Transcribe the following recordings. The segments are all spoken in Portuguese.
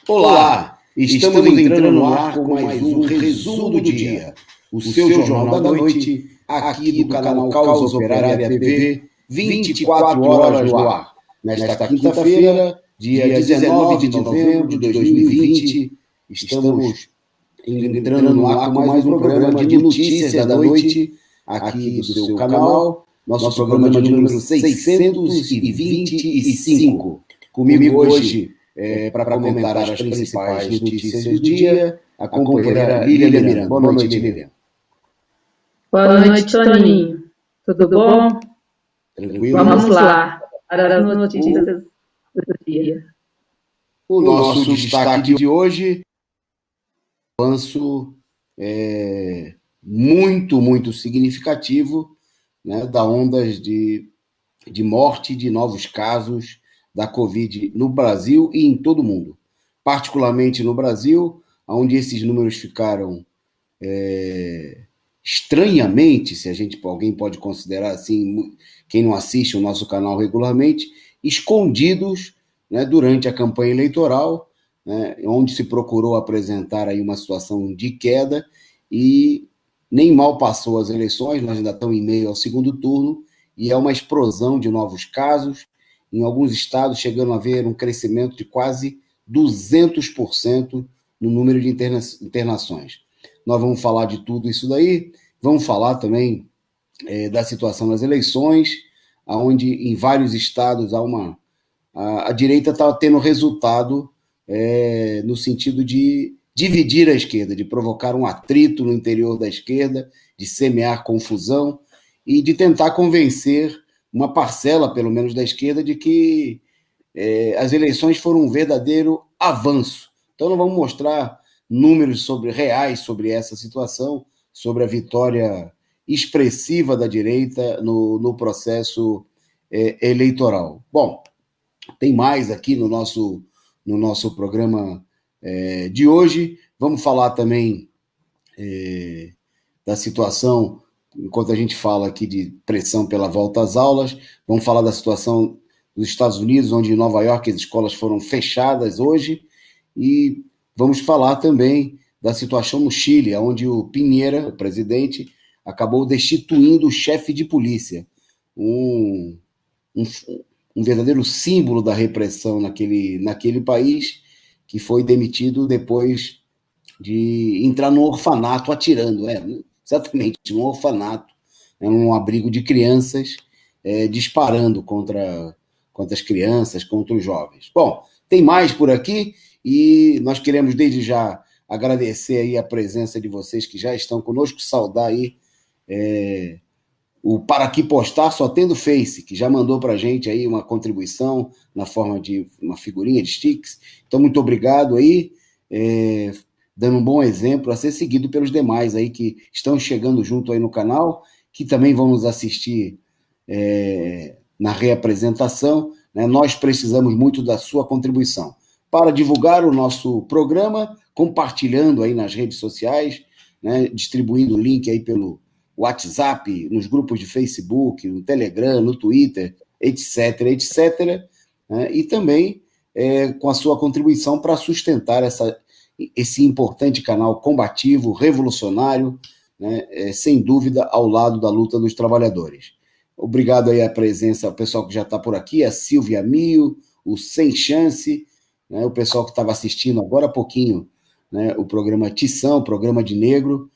Olá, estamos entrando no ar com mais um resumo do dia, o seu jornal da noite, aqui do canal Causa Operária TV, 24 horas no ar. Nesta quinta-feira, dia 19 de novembro de 2020, estamos entrando no ar com mais um programa de notícias da noite, aqui do seu canal, nosso programa de número 625. Comigo hoje, para comentar as principais notícias do dia, a companheira Lília Miranda. Boa noite, Lília. Boa noite, Toninho. Tudo bom? Tranquilo? Vamos lá para as notícias do dia. O nosso destaque de hoje é um avanço muito significativo, né, da onda de morte, de novos casos da Covid no Brasil e em todo o mundo. Particularmente no Brasil, onde esses números ficaram estranhamente, se alguém pode considerar assim, quem não assiste o nosso canal regularmente, escondidos, né, durante a campanha eleitoral, né, onde se procurou apresentar aí uma situação de queda e nem mal passou as eleições, nós ainda estamos em meio ao segundo turno e é uma explosão de novos casos, em alguns estados chegando a haver um crescimento de quase 200% no número de internações. Nós vamos falar de tudo isso daí, vamos falar também da situação das eleições, onde em vários estados a direita está tendo resultado no sentido de dividir a esquerda, de provocar um atrito no interior da esquerda, de semear confusão e de tentar convencer uma parcela, pelo menos da esquerda, de que as eleições foram um verdadeiro avanço. Então, nós vamos mostrar números reais sobre essa situação, sobre a vitória expressiva da direita no processo eleitoral. Bom, tem mais aqui no nosso programa de hoje. Vamos falar também da situação, enquanto a gente fala aqui de pressão pela volta às aulas, vamos falar da situação dos Estados Unidos, onde em Nova York as escolas foram fechadas hoje, e vamos falar também da situação no Chile, onde o Piñera, o presidente, acabou destituindo o chefe de polícia, um verdadeiro símbolo da repressão naquele país, que foi demitido depois de entrar no orfanato atirando, exatamente, num orfanato, num abrigo de crianças, disparando contra as crianças, contra os jovens. Bom, tem mais por aqui e nós queremos desde já agradecer aí a presença de vocês que já estão conosco, saudar aí o Para Aqui Postar, só tendo Face, que já mandou para a gente aí uma contribuição na forma de uma figurinha de stickers. Então, muito obrigado aí, dando um bom exemplo a ser seguido pelos demais aí que estão chegando junto aí no canal, que também vão nos assistir na reapresentação, né? Nós precisamos muito da sua contribuição para divulgar o nosso programa, compartilhando aí nas redes sociais, né? Distribuindo o link aí pelo WhatsApp, nos grupos de Facebook, no Telegram, no Twitter, etc, né? E também com a sua contribuição para sustentar esse importante canal combativo, revolucionário, né? Sem dúvida, ao lado da luta dos trabalhadores. Obrigado aí a presença, o pessoal que já está por aqui, a Silvia Mio, o Sem Chance, né? O pessoal que estava assistindo agora há pouquinho, né? O programa Tição, programa de negro,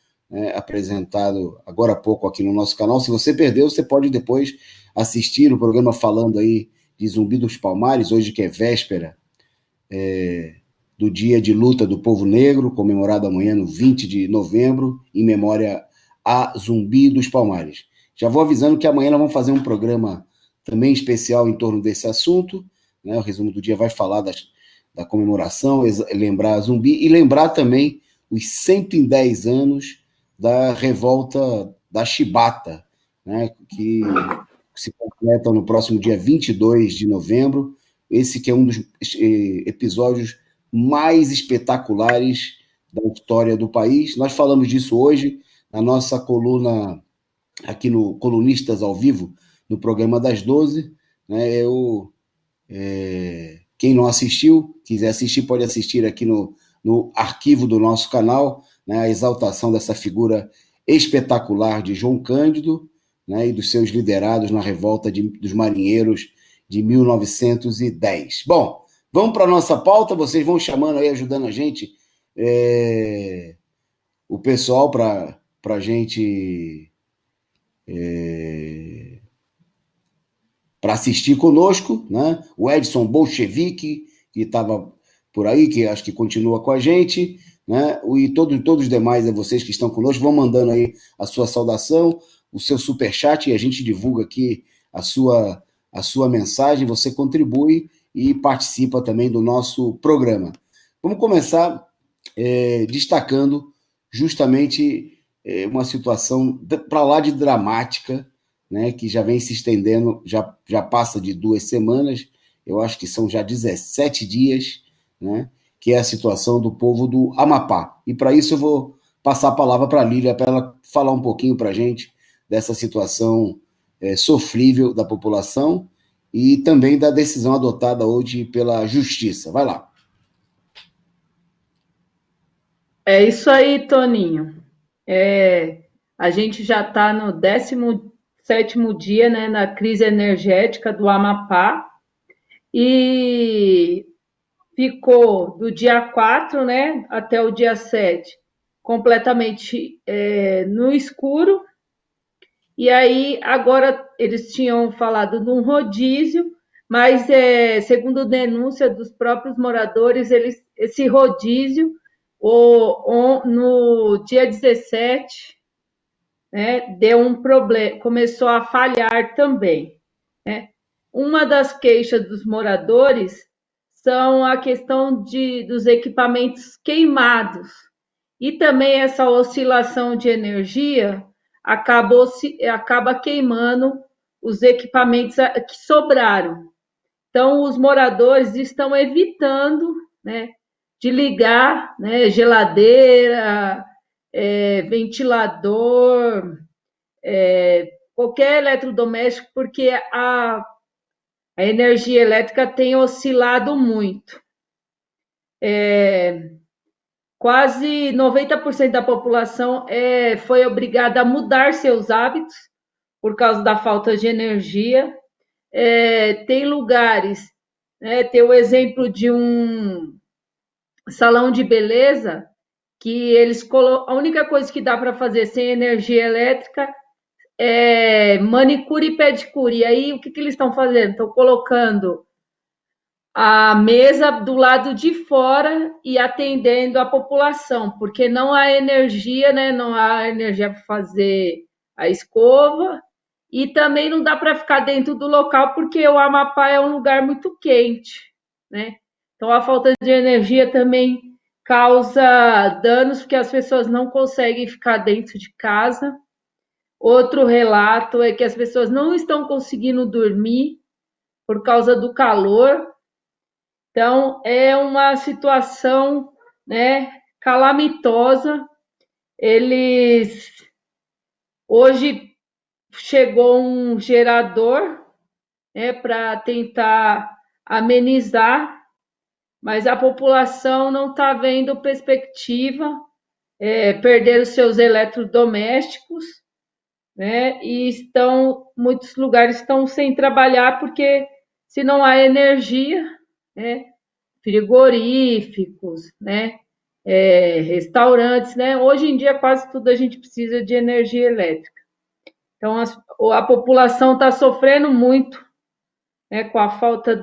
apresentado agora há pouco aqui no nosso canal. Se você perdeu, você pode depois assistir o programa falando aí de Zumbi dos Palmares, hoje que é véspera do Dia de Luta do Povo Negro, comemorado amanhã no 20 de novembro, em memória a Zumbi dos Palmares. Já vou avisando que amanhã nós vamos fazer um programa também especial em torno desse assunto, né? O resumo do dia vai falar da comemoração, lembrar a Zumbi e lembrar também os 110 anos da revolta da Chibata, né? Que se completa no próximo dia 22 de novembro. Esse que é um dos episódios mais espetaculares da história do país. Nós falamos disso hoje na nossa coluna aqui no Colunistas ao Vivo, no programa das 12, né? Eu Quem não assistiu, quiser assistir, pode assistir aqui no arquivo do nosso canal, né, a exaltação dessa figura espetacular de João Cândido, né, e dos seus liderados na revolta dos marinheiros de 1910. Bom, vamos para a nossa pauta, vocês vão chamando aí, ajudando a gente, o pessoal para a gente para assistir conosco, né? O Edson Bolchevique, que estava por aí, que acho que continua com a gente, né? E todos os demais, vocês que estão conosco, vão mandando aí a sua saudação, o seu superchat, e a gente divulga aqui a sua mensagem, você contribui e participa também do nosso programa. Vamos começar destacando justamente uma situação para lá de dramática, né, que já vem se estendendo, já passa de 2 semanas, eu acho que são já 17 dias, né, que é a situação do povo do Amapá. E para isso eu vou passar a palavra para a Lília, para ela falar um pouquinho para a gente dessa situação sofrível da população e também da decisão adotada hoje pela Justiça. Vai lá. É isso aí, Toninho. A gente já está no 17º dia, né, na crise energética do Amapá e ficou do dia 4, né, até o dia 7 completamente no escuro. E aí, agora, eles tinham falado de um rodízio, mas, segundo denúncia dos próprios moradores, esse rodízio, no dia 17, né, deu um problema, começou a falhar também, né? Uma das queixas dos moradores são a questão dos equipamentos queimados e também essa oscilação de energia acaba queimando os equipamentos que sobraram. Então, os moradores estão evitando, né, de ligar, né, geladeira, ventilador, qualquer eletrodoméstico, porque a energia elétrica tem oscilado muito. Quase 90% da população foi obrigada a mudar seus hábitos por causa da falta de energia. Tem lugares, né, tem o exemplo de um salão de beleza que a única coisa que dá para fazer sem energia elétrica é manicure e pedicure. E aí, o que eles estão fazendo? Estão colocando a mesa do lado de fora e atendendo a população, porque não há energia, né? Não há energia para fazer a escova e também não dá para ficar dentro do local porque o Amapá é um lugar muito quente, né? Então a falta de energia também causa danos porque as pessoas não conseguem ficar dentro de casa. Outro relato é que as pessoas não estão conseguindo dormir por causa do calor. Então, é uma situação, né, calamitosa. Eles hoje chegou um gerador, né, para tentar amenizar, mas a população não está vendo perspectiva, perder os seus eletrodomésticos, né, e muitos lugares estão sem trabalhar porque se não há energia, né, frigoríficos, né? Restaurantes, né? Hoje em dia quase tudo a gente precisa de energia elétrica. Então a população está sofrendo muito, né, com a falta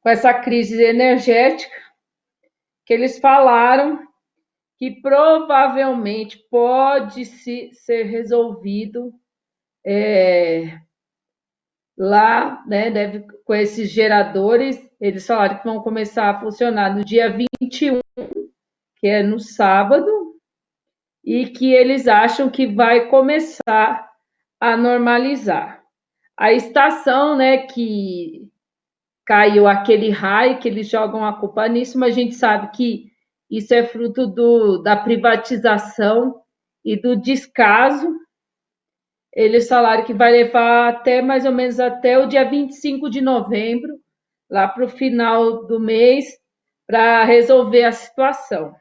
com essa crise energética que eles falaram que provavelmente pode ser resolvido lá, né, com esses geradores. Eles falaram que vão começar a funcionar no dia 21, que é no sábado, e que eles acham que vai começar a normalizar. A estação, né, que caiu aquele raio, que eles jogam a culpa nisso, mas a gente sabe que isso é fruto da privatização e do descaso. Eles falaram que vai levar até mais ou menos até o dia 25 de novembro lá para o final do mês para resolver a situação.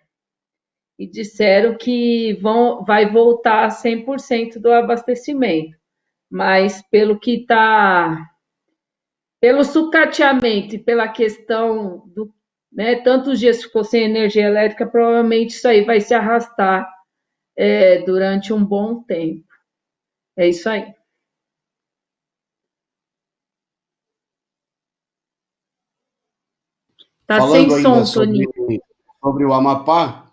E disseram que vai voltar a 100% do abastecimento, mas pelo sucateamento e pela questão do, né, tantos dias ficou sem energia elétrica, provavelmente isso aí vai se arrastar durante um bom tempo. É isso aí. Tá sem Falando ainda som, Toninho. sobre o Amapá,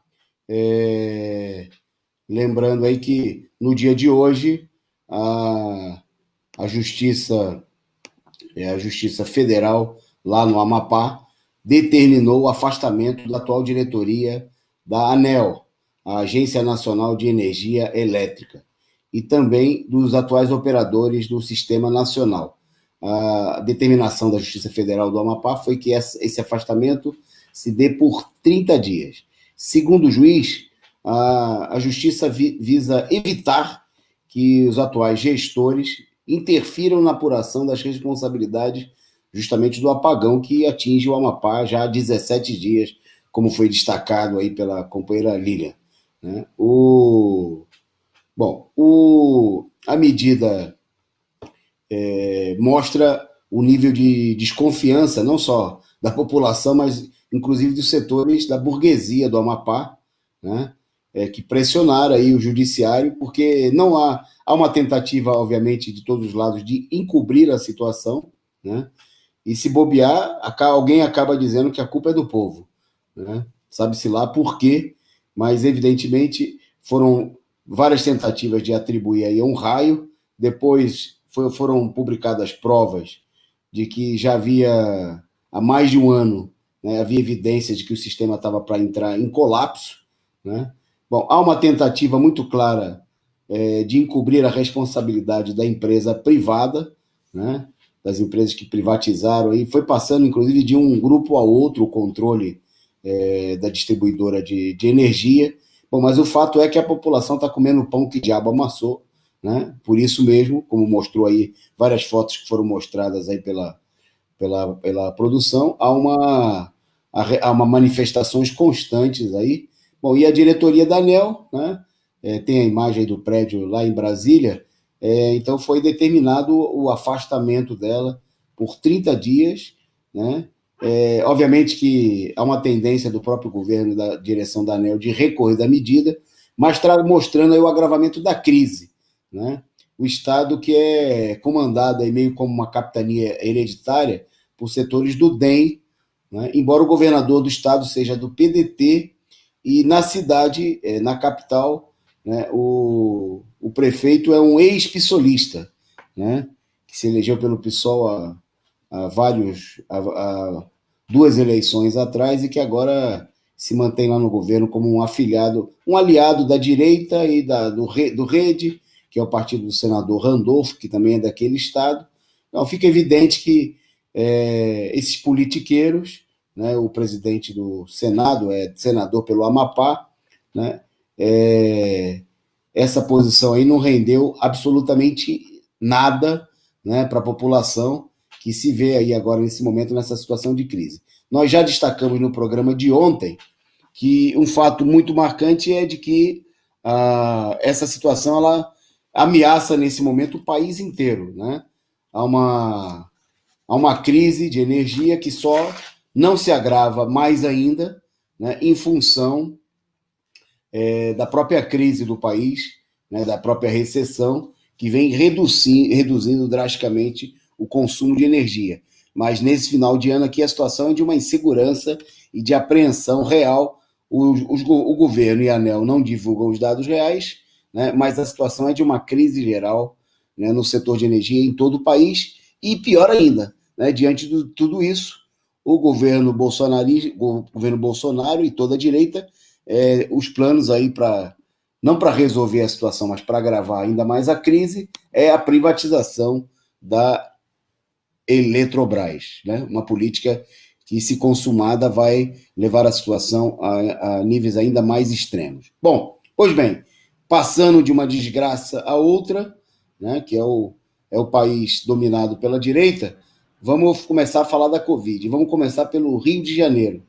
lembrando aí que no dia de hoje a Justiça, a Justiça Federal lá no Amapá determinou o afastamento da atual diretoria da ANEEL, a Agência Nacional de Energia Elétrica, e também dos atuais operadores do Sistema Nacional. A determinação da Justiça Federal do Amapá foi que esse afastamento se dê por 30 dias. Segundo o juiz, a Justiça visa evitar que os atuais gestores interfiram na apuração das responsabilidades justamente do apagão que atinge o Amapá já há 17 dias, como foi destacado aí pela companheira Lilian. Né? A medida mostra o nível de desconfiança, não só da população, mas inclusive dos setores da burguesia do Amapá, né? Que pressionaram aí o judiciário, porque não há uma tentativa, obviamente, de todos os lados de encobrir a situação, né? E se bobear, alguém acaba dizendo que a culpa é do povo, né? Sabe-se lá por quê, mas evidentemente foram várias tentativas de atribuir aí um raio, depois foram publicadas provas de que já havia, há mais de um ano, né, havia evidência de que o sistema estava para entrar em colapso, né? Bom, há uma tentativa muito clara de encobrir a responsabilidade da empresa privada, né, das empresas que privatizaram, e foi passando, inclusive, de um grupo a outro o controle da distribuidora de energia. Bom, mas o fato é que a população está comendo pão que o diabo amassou, né? Por isso mesmo, como mostrou aí várias fotos que foram mostradas aí pela produção, há uma manifestações constantes aí. Bom, e a diretoria da ANEEL, né? Tem a imagem do prédio lá em Brasília, então foi determinado o afastamento dela por 30 dias, né? Obviamente que há uma tendência do próprio governo, da direção da ANEEL, de recorrer da medida, mas mostrando aí o agravamento da crise, né? O Estado que é comandado aí meio como uma capitania hereditária por setores do DEM, né? Embora o governador do Estado seja do PDT, e na cidade, na capital, né, o prefeito é um ex-pissolista, né, que se elegeu pelo PSOL há duas eleições atrás e que agora se mantém lá no governo como um aliado da direita e do Rede, que é o partido do senador Randolfo, que também é daquele estado. Então fica evidente que esses politiqueiros, né, o presidente do Senado é senador pelo Amapá, né, essa posição aí não rendeu absolutamente nada, né, para a população que se vê aí agora nesse momento nessa situação de crise. Nós já destacamos no programa de ontem que um fato muito marcante é de que essa situação ela ameaça nesse momento o país inteiro, né? Há uma crise de energia que só não se agrava mais ainda, né, em função da própria crise do país, né, da própria recessão, que vem reduzindo drasticamente o consumo de energia. Mas nesse final de ano aqui a situação é de uma insegurança e de apreensão real. O governo e a ANEEL não divulgam os dados reais, né, mas a situação é de uma crise geral, né, no setor de energia em todo o país, e pior ainda, né, diante de tudo isso, o governo Bolsonaro e toda a direita, os planos aí não para resolver a situação, mas para agravar ainda mais a crise, é a privatização da Eletrobras, né? Uma política que, se consumada, vai levar a situação a níveis ainda mais extremos. Bom, pois bem, passando de uma desgraça a outra, né, que é o país dominado pela direita, vamos começar a falar da Covid. Vamos começar pelo Rio de Janeiro,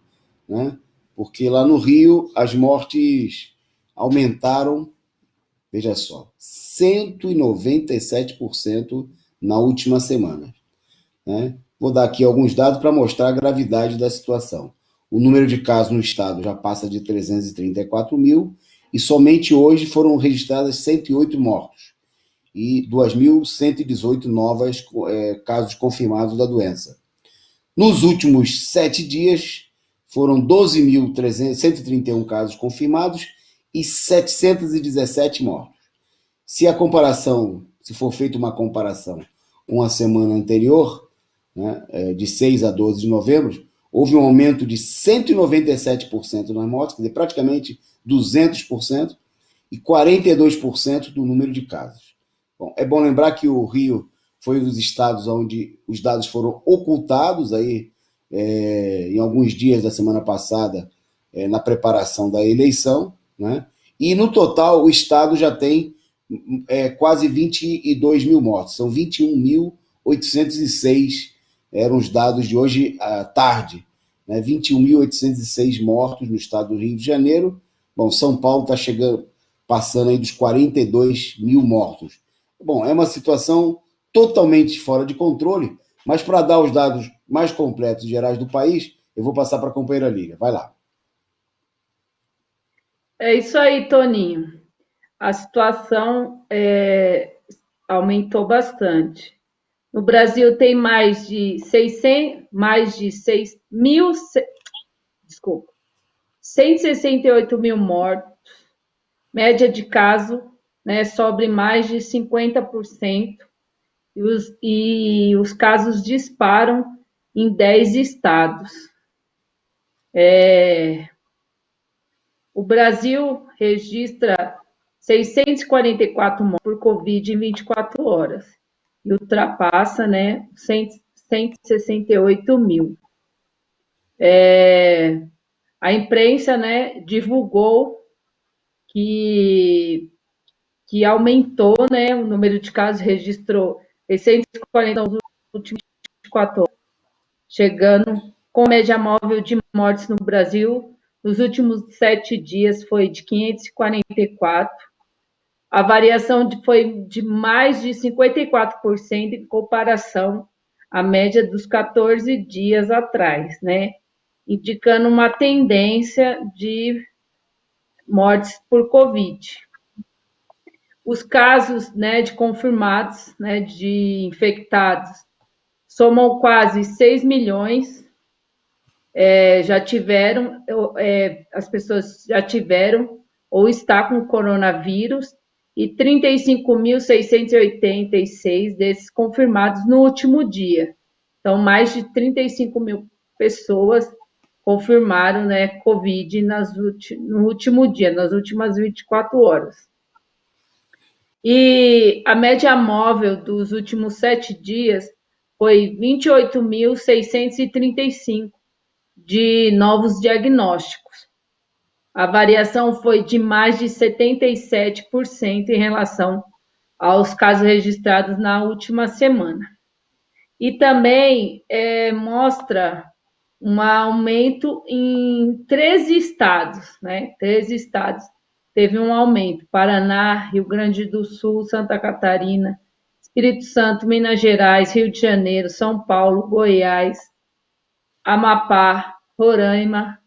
né? Porque lá no Rio as mortes aumentaram, veja só, 197% na última semana, né? Vou dar aqui alguns dados para mostrar a gravidade da situação. O número de casos no estado já passa de 334 mil e somente hoje foram registradas 108 mortos e 2.118 novos casos confirmados da doença. Nos últimos 7 dias, foram 12.131 casos confirmados e 717 mortos. Se for feita uma comparação com a semana anterior, né, de 6 a 12 de novembro, houve um aumento de 197% nas mortes, quer dizer, praticamente 200%, e 42% do número de casos. Bom, é bom lembrar que o Rio foi um dos estados onde os dados foram ocultados aí, em alguns dias da semana passada, na preparação da eleição, né? E no total o estado já tem quase 22 mil mortos, são 21.806, eram os dados de hoje à tarde, né? 21.806 mortos no estado do Rio de Janeiro. Bom, São Paulo está chegando, passando aí dos 42 mil mortos. Bom, é uma situação totalmente fora de controle, mas para dar os dados mais completos e gerais do país, eu vou passar para a companheira Lília. Vai lá. É isso aí, Toninho. A situação aumentou bastante. No Brasil tem mais de 6 mil, desculpa, 168 mil mortos, média de caso, né, sobre mais de 50%, e os casos disparam em 10 estados. O Brasil registra 644 mortes por Covid em 24 horas e ultrapassa, né, 168 mil. A imprensa, né, divulgou que aumentou, né, o número de casos, registrou 640 nos últimos 24 horas, chegando com média móvel de mortes no Brasil nos últimos 7 dias foi de 544. A variação foi de mais de 54% em comparação à média dos 14 dias atrás, né? Indicando uma tendência de mortes por Covid. Os casos, né, de confirmados, né, de infectados, somam quase 6 milhões, já tiveram, as pessoas já tiveram ou está com coronavírus, e 35.686 desses confirmados no último dia. Então, mais de 35 mil pessoas confirmaram, né, Covid no último dia, nas últimas 24 horas. E a média móvel dos últimos 7 dias foi 28.635 de novos diagnósticos. A variação foi de mais de 77% em relação aos casos registrados na última semana. E também mostra um aumento em 13 estados, né? 13 estados teve um aumento: Paraná, Rio Grande do Sul, Santa Catarina, Espírito Santo, Minas Gerais, Rio de Janeiro, São Paulo, Goiás, Amapá, Roraima,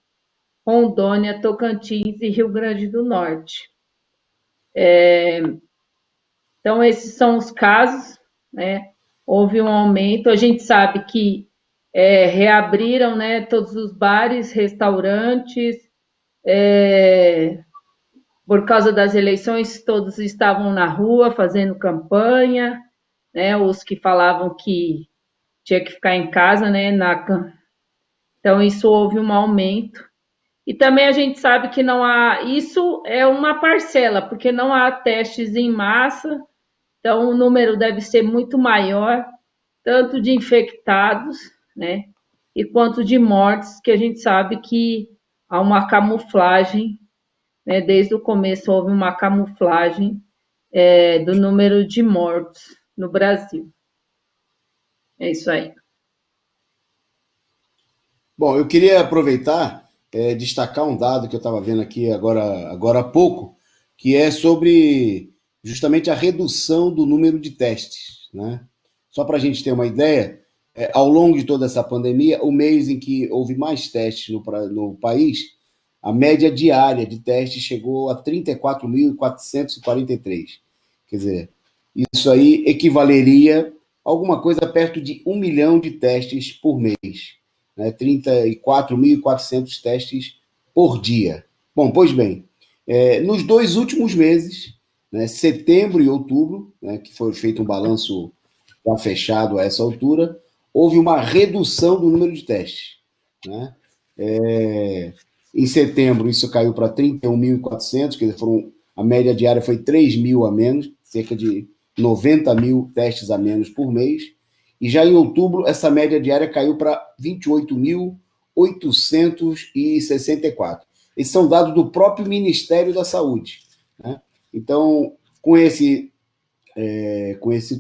Rondônia, Tocantins e Rio Grande do Norte. Então, esses são os casos, né? Houve um aumento. A gente sabe que reabriram, né, todos os bares, restaurantes, por causa das eleições, todos estavam na rua fazendo campanha, né? Os que falavam que tinha que ficar em casa, né? Então, isso houve um aumento. E também a gente sabe que não há, isso é uma parcela, porque não há testes em massa, então o número deve ser muito maior, tanto de infectados, né, e quanto de mortes, que a gente sabe que há uma camuflagem, né, desde o começo houve uma camuflagem do número de mortos no Brasil. É isso aí. Bom, eu queria aproveitar, destacar um dado que eu estava vendo aqui agora há pouco, que é sobre justamente a redução do número de testes, né? Só para a gente ter uma ideia, ao longo de toda essa pandemia, o mês em que houve mais testes no país, a média diária de testes chegou a 34.443. Quer dizer, isso aí equivaleria a alguma coisa perto de 1 milhão de testes por mês, né? 34.400 testes por dia. Bom, pois bem, nos 2 últimos meses, né, setembro e outubro, né, que foi feito um balanço já fechado a essa altura, houve uma redução do número de testes, né? Em setembro, isso caiu para 31.400, quer dizer, a média diária foi 3 mil a menos, cerca de 90 mil testes a menos por mês. E já em outubro, essa média diária caiu para 28.864. Esses são dados do próprio Ministério da Saúde, né? Então, com esse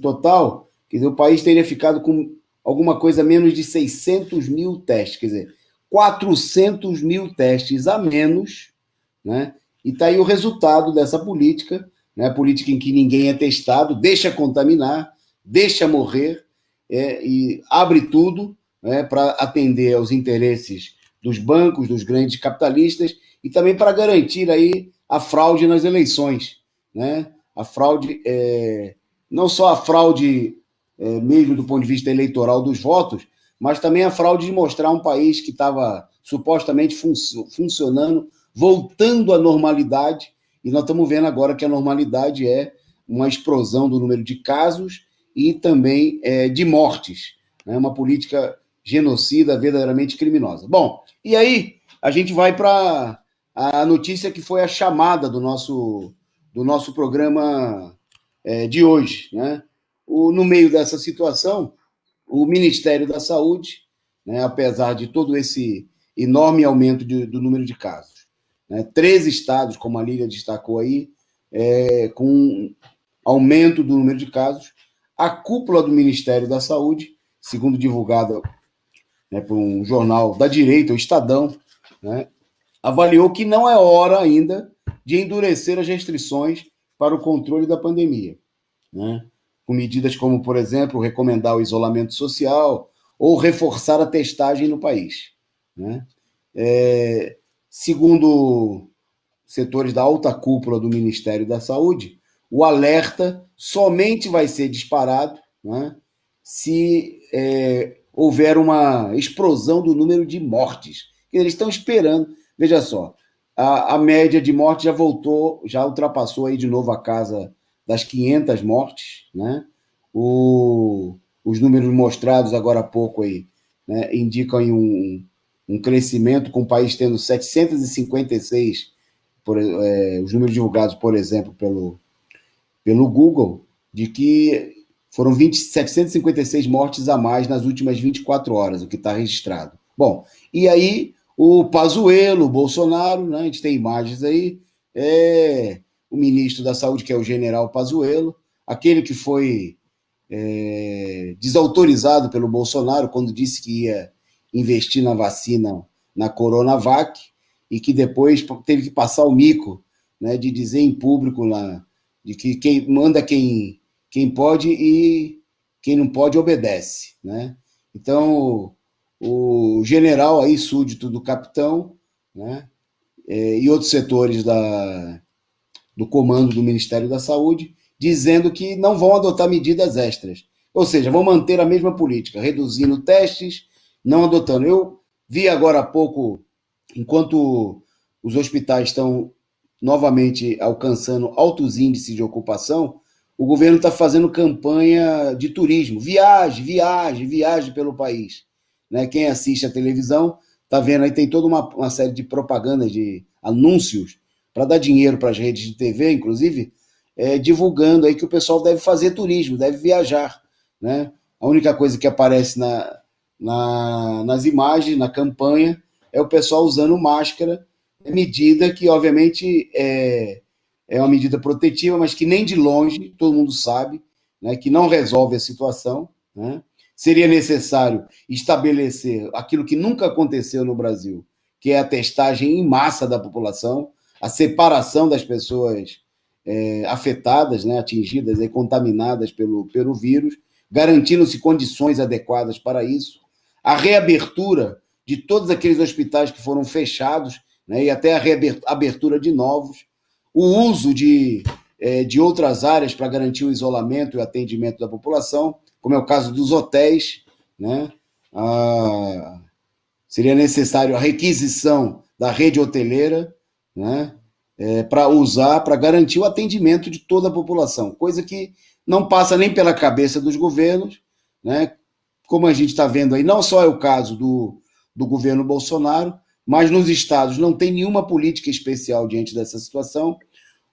total, quer dizer, o país teria ficado com alguma coisa menos de 600 mil testes, quer dizer, 400 mil testes a menos, né? E está aí o resultado dessa política, né? Política em que ninguém é testado, deixa contaminar, deixa morrer, e abre tudo, né, para atender aos interesses dos bancos, dos grandes capitalistas e também para garantir aí a fraude nas eleições, né? A fraude, não só a fraude mesmo do ponto de vista eleitoral dos votos, mas também a fraude de mostrar um país que estava supostamente funcionando, voltando à normalidade, e nós estamos vendo agora que a normalidade é uma explosão do número de casos e também de mortes, né? Uma política genocida verdadeiramente criminosa. Bom, e aí a gente vai para a notícia que foi a chamada do nosso programa de hoje, né? No meio dessa situação, o Ministério da Saúde, né, apesar de todo esse enorme aumento do número de casos, né, 13 estados, como a Lília destacou aí, com aumento do número de casos, a cúpula do Ministério da Saúde, segundo divulgado, né, por um jornal da direita, o Estadão, né, avaliou que não é hora ainda de endurecer as restrições para o controle da pandemia, né? Com medidas como, por exemplo, recomendar o isolamento social ou reforçar a testagem no país, né? Segundo setores da alta cúpula do Ministério da Saúde, o alerta somente vai ser disparado, né, se houver uma explosão do número de mortes. Eles estão esperando, veja só, a média de mortes já ultrapassou aí de novo a casa das 500 mortes, né? Os números mostrados agora há pouco aí, né, indicam aí um crescimento, com o país tendo 756, os números divulgados, por exemplo, pelo Google, de que foram 756 mortes a mais nas últimas 24 horas, o que está registrado. Bom, e aí o Pazuello, o Bolsonaro, né, a gente tem imagens aí, o ministro da Saúde, que é o general Pazuello, aquele que foi desautorizado pelo Bolsonaro quando disse que ia investir na vacina, na Coronavac, e que depois teve que passar o mico, né, de dizer em público lá, de que quem manda quem pode e quem não pode obedece, né? Então, o general aí, súdito do capitão, né, e outros setores do comando do Ministério da Saúde, dizendo que não vão adotar medidas extras. Ou seja, vão manter a mesma política, reduzindo testes, não adotando. Eu vi agora há pouco, enquanto os hospitais estão novamente alcançando altos índices de ocupação, o governo está fazendo campanha de turismo, viagem pelo país, né? Quem assiste a televisão está vendo aí, tem toda uma série de propagandas, de anúncios para dar dinheiro para as redes de TV, inclusive, divulgando aí que o pessoal deve fazer turismo, deve viajar, né? A única coisa que aparece nas imagens, na campanha, é o pessoal usando máscara, medida que, obviamente, é uma medida protetiva, mas que nem de longe, todo mundo sabe, né, que não resolve a situação, né? seria necessário estabelecer aquilo que nunca aconteceu no Brasil, que é a testagem em massa da população, a separação das pessoas afetadas, né, atingidas e contaminadas pelo vírus, garantindo-se condições adequadas para isso, a reabertura de todos aqueles hospitais que foram fechados, né, e até a reabertura de novos, o uso de outras áreas para garantir o isolamento e o atendimento da população, como é o caso dos hotéis, né? Seria necessário a requisição da rede hoteleira, né? Para garantir o atendimento de toda a população, coisa que não passa nem pela cabeça dos governos, né? Como a gente está vendo aí, não só é o caso do governo Bolsonaro, mas nos estados não tem nenhuma política especial diante dessa situação.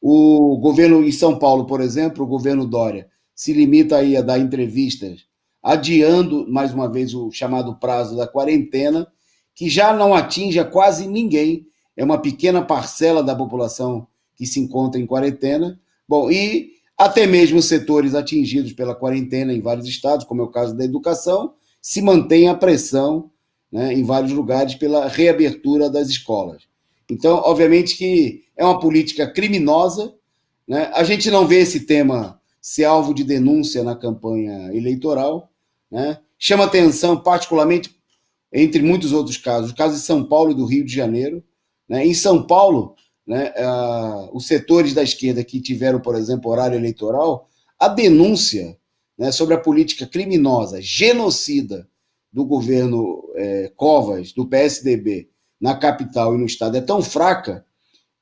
O governo em São Paulo, por exemplo, o governo Dória, se limita aí a dar entrevistas, adiando mais uma vez o chamado prazo da quarentena, que já não atinge a quase ninguém, é uma pequena parcela da população que se encontra em quarentena. Bom, e até mesmo os setores atingidos pela quarentena em vários estados, como é o caso da educação, se mantém a pressão, né, em vários lugares pela reabertura das escolas. Então, obviamente que é uma política criminosa, né? A gente não vê esse tema ser alvo de denúncia na campanha eleitoral, né? Chama atenção, particularmente, entre muitos outros casos, o caso de São Paulo e do Rio de Janeiro. Né? Em São Paulo, né, os setores da esquerda que tiveram, por exemplo, horário eleitoral, a denúncia, né, sobre a política criminosa, genocida do governo Covas, do PSDB, na capital e no estado, é tão fraca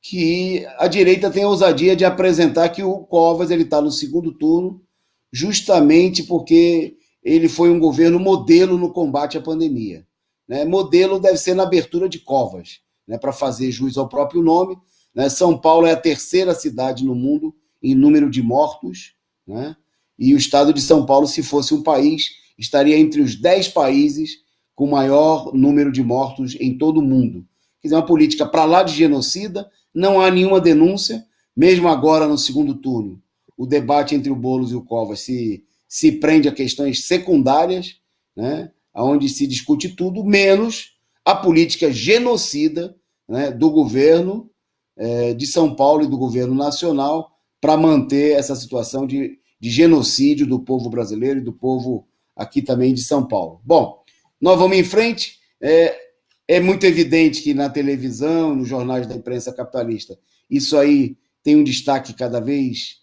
que a direita tem a ousadia de apresentar que o Covas está no segundo turno justamente porque ele foi um governo modelo no combate à pandemia. Né? Modelo deve ser na abertura de covas, né, para fazer jus ao próprio nome. Né? São Paulo é a terceira cidade no mundo em número de mortos, né? E o estado de São Paulo, se fosse um país, estaria entre os 10 países com maior número de mortos em todo o mundo. Quer dizer, uma política para lá de genocida, não há nenhuma denúncia, mesmo agora no segundo turno. O debate entre o Boulos e o Covas se prende a questões secundárias, né, onde se discute tudo, menos a política genocida, né, do governo de São Paulo e do governo nacional para manter essa situação de genocídio do povo brasileiro e do povo aqui também de São Paulo. Bom, nós vamos em frente. É muito evidente que na televisão, nos jornais da imprensa capitalista, isso aí tem um destaque cada vez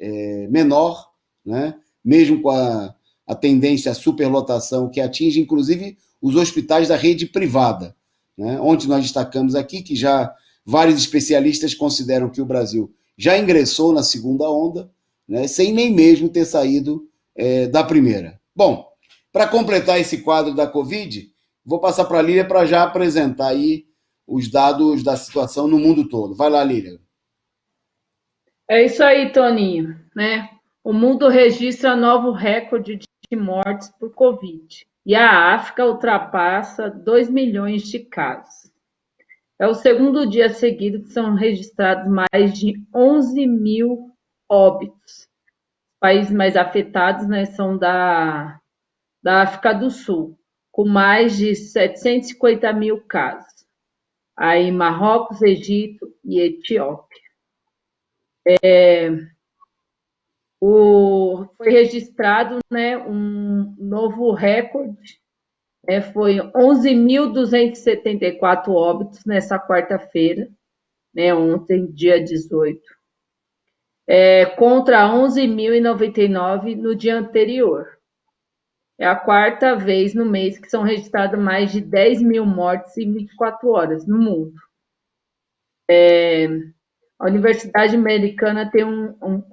menor, né? Mesmo com a tendência à superlotação que atinge, inclusive, os hospitais da rede privada. Né? Ontem nós destacamos aqui que já vários especialistas consideram que o Brasil já ingressou na segunda onda, né? Sem nem mesmo ter saído da primeira. Bom, para completar esse quadro da Covid, vou passar para a Lília para já apresentar aí os dados da situação no mundo todo. Vai lá, Lília. É isso aí, Toninho, né? O mundo registra novo recorde de mortes por Covid e a África ultrapassa 2 milhões de casos. É o segundo dia seguido que são registrados mais de 11 mil óbitos. Os países mais afetados, né, são da África do Sul, com mais de 750 mil casos. Aí Marrocos, Egito e Etiópia. Foi registrado, né, um novo recorde, né, foi 11.274 óbitos nessa quarta-feira, né, ontem, dia 18, contra 11.099 no dia anterior. É a quarta vez no mês que são registradas mais de 10 mil mortes em 24 horas no mundo. A Universidade Americana tem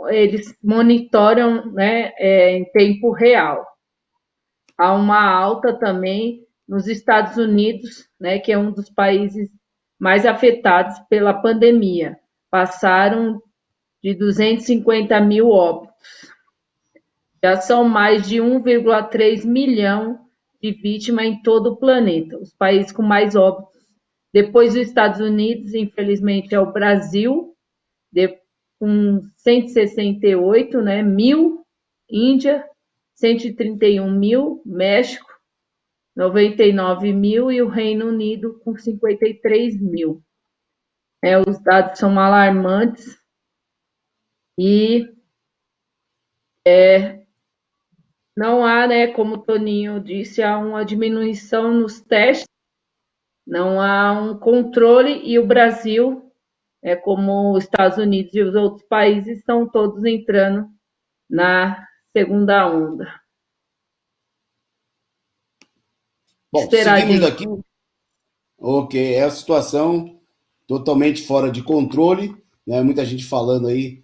eles monitoram, né, em tempo real. Há uma alta também nos Estados Unidos, né, que é um dos países mais afetados pela pandemia. Passaram de 250 mil óbitos. Já são mais de 1,3 milhão de vítimas em todo o planeta. Os países com mais óbitos, depois dos Estados Unidos, infelizmente, é o Brasil, com 168, né, mil, Índia, 131 mil, México, 99 mil e o Reino Unido com 53 mil. Os dados são alarmantes e não há, né, como o Toninho disse, há uma diminuição nos testes, não há um controle e o Brasil, como os Estados Unidos e os outros países, estão todos entrando na segunda onda. Bom, Esperar seguimos de... daqui. Ok, é a situação totalmente fora de controle, né? Muita gente falando aí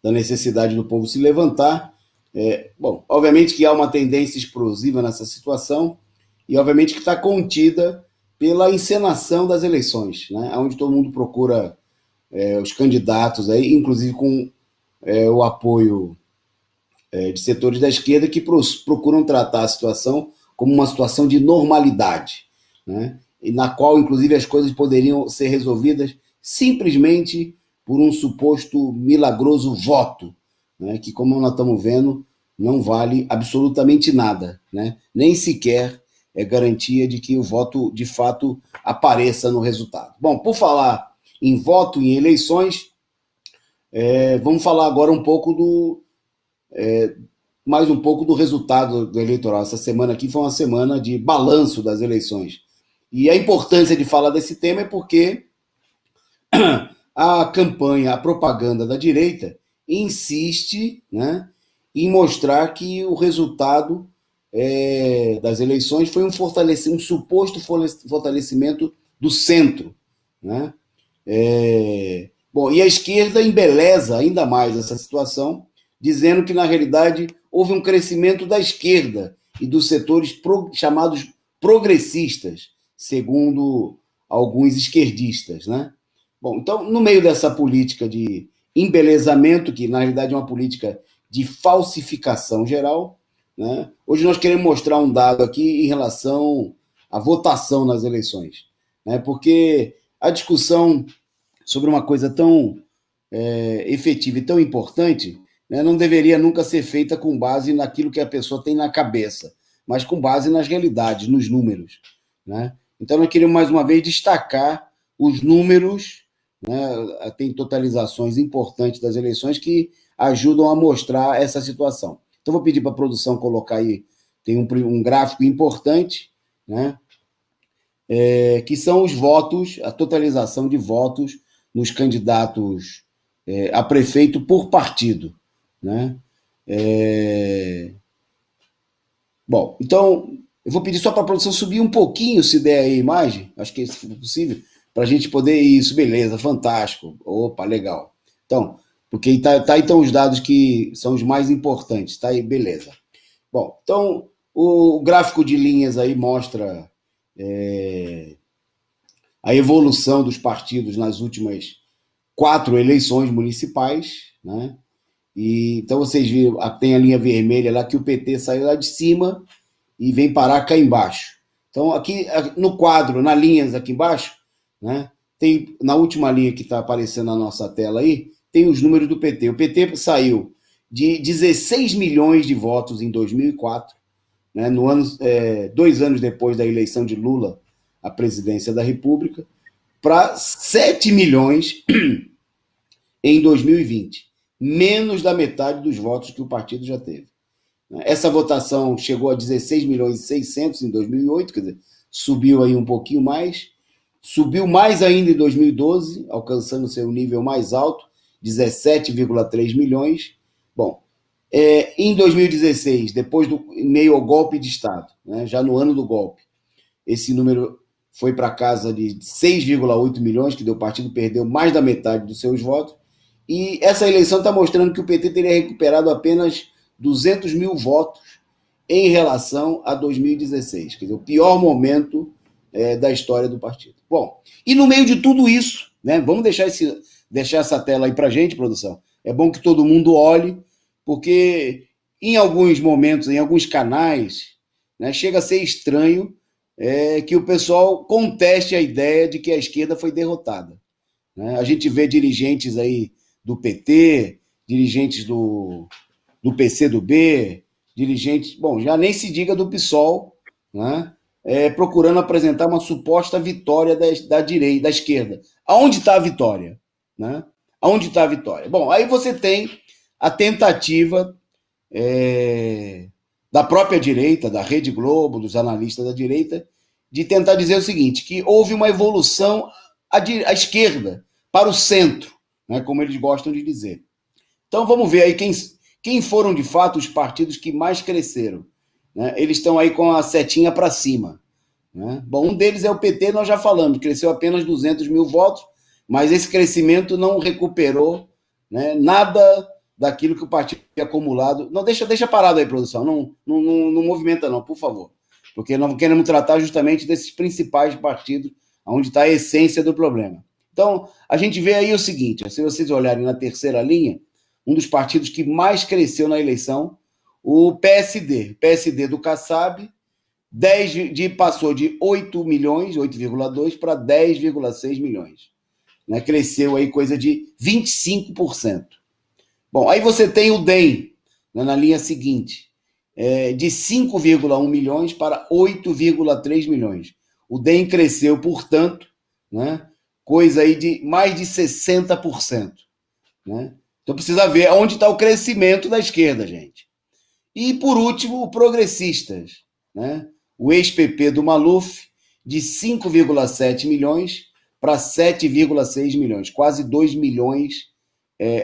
da necessidade do povo se levantar. Bom, obviamente que há uma tendência explosiva nessa situação e obviamente que está contida pela encenação das eleições, né? Onde todo mundo procura os candidatos aí, inclusive com o apoio de setores da esquerda que procuram tratar a situação como uma situação de normalidade, né? E na qual, inclusive, as coisas poderiam ser resolvidas simplesmente por um suposto milagroso voto, né? Que, como nós estamos vendo, não vale absolutamente nada, né? Nem sequer é garantia de que o voto, de fato, apareça no resultado. Bom, por falar em voto e em eleições, vamos falar agora um pouco mais um pouco do resultado do eleitoral. Essa semana aqui foi uma semana de balanço das eleições. E a importância de falar desse tema é porque a campanha, a propaganda da direita insiste, né, em mostrar que o resultado das eleições foi um suposto fortalecimento do centro, né? Bom, e a esquerda embeleza ainda mais essa situação, dizendo que, na realidade, houve um crescimento da esquerda e dos setores chamados progressistas, segundo alguns esquerdistas, né? Bom, então, no meio dessa política de embelezamento, que na realidade é uma política de falsificação geral, né? Hoje nós queremos mostrar um dado aqui em relação à votação nas eleições, né? Porque a discussão sobre uma coisa tão efetiva e tão importante, né, não deveria nunca ser feita com base naquilo que a pessoa tem na cabeça, mas com base nas realidades, nos números, né? Então, nós queremos mais uma vez destacar os números, né? Tem totalizações importantes das eleições que ajudam a mostrar essa situação. Então, vou pedir para a produção colocar aí, tem um gráfico importante, né? Que são os votos, a totalização de votos nos candidatos a prefeito por partido, né? Bom, então eu vou pedir só para a produção subir um pouquinho, se der aí a imagem, acho que é possível, para a gente poder isso, beleza, fantástico, opa, legal. Então, porque tá aí estão os dados que são os mais importantes, tá aí, beleza. Bom, então o gráfico de linhas aí mostra a evolução dos partidos nas últimas 4 eleições municipais, né? E, então vocês viram, tem a linha vermelha lá que o PT saiu lá de cima e vem parar cá embaixo. Então aqui no quadro, nas linhas aqui embaixo, né, tem na última linha que está aparecendo na nossa tela aí, tem os números do PT. O PT saiu de 16 milhões de votos em 2004, né, 2 anos depois da eleição de Lula à presidência da República, para 7 milhões em 2020, menos da metade dos votos que o partido já teve. Essa votação chegou a 16 milhões e 600 em 2008, quer dizer, subiu aí um pouquinho mais, subiu mais ainda em 2012, alcançando seu nível mais alto, 17,3 milhões. Bom, em 2016, depois do meio ao golpe de Estado, né, já no ano do golpe, esse número foi para casa de 6,8 milhões, que o partido perdeu mais da metade dos seus votos, e essa eleição está mostrando que o PT teria recuperado apenas 200 mil votos em relação a 2016, quer dizer, o pior momento da história do partido. Bom, e no meio de tudo isso, né, vamos deixar essa tela aí para a gente, produção. É bom que todo mundo olhe, porque em alguns momentos, em alguns canais, né, chega a ser estranho que o pessoal conteste a ideia de que a esquerda foi derrotada, né? A gente vê dirigentes aí do PT, dirigentes do PCdoB, dirigentes, bom, já nem se diga do PSOL, né? Procurando apresentar uma suposta vitória da direita, da esquerda. Aonde está a vitória? Né? Aonde está a vitória? Bom, aí você tem a tentativa da própria direita, da Rede Globo, dos analistas da direita, de tentar dizer o seguinte, que houve uma evolução à esquerda, para o centro, né, como eles gostam de dizer. Então vamos ver aí quem foram de fato os partidos que mais cresceram. Né? Eles estão aí com a setinha para cima. Né? Bom, um deles é o PT, nós já falamos, cresceu apenas 200 mil votos, mas esse crescimento não recuperou, né, nada daquilo que o partido tinha acumulado. Não, deixa parado aí, produção, não movimenta não, por favor, porque nós queremos tratar justamente desses principais partidos, onde está a essência do problema. Então, a gente vê aí o seguinte, se vocês olharem na terceira linha, um dos partidos que mais cresceu na eleição, o PSD do Kassab, passou de 8 milhões, 8,2 para 10,6 milhões. Né? Cresceu aí coisa de 25%. Bom, aí você tem o DEM, né, na linha seguinte, de 5,1 milhões para 8,3 milhões. O DEM cresceu, portanto, né, coisa aí de mais de 60%. Né? Então precisa ver onde está o crescimento da esquerda, gente. E, por último, o Progressistas, né? O ex-PP do Maluf, de 5,7 milhões para 7,6 milhões, quase 2 milhões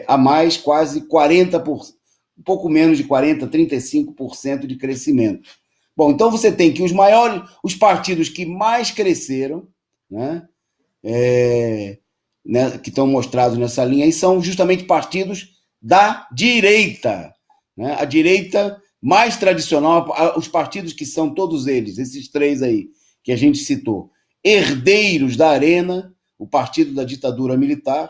a mais, quase 40%, um pouco menos de 40%, 35% de crescimento. Bom, então você tem que os partidos que mais cresceram, né, que estão mostrados nessa linha aí, são justamente partidos da direita, né? A direita mais tradicional, os partidos que são todos eles, esses três aí que a gente citou, herdeiros da Arena, o partido da ditadura militar,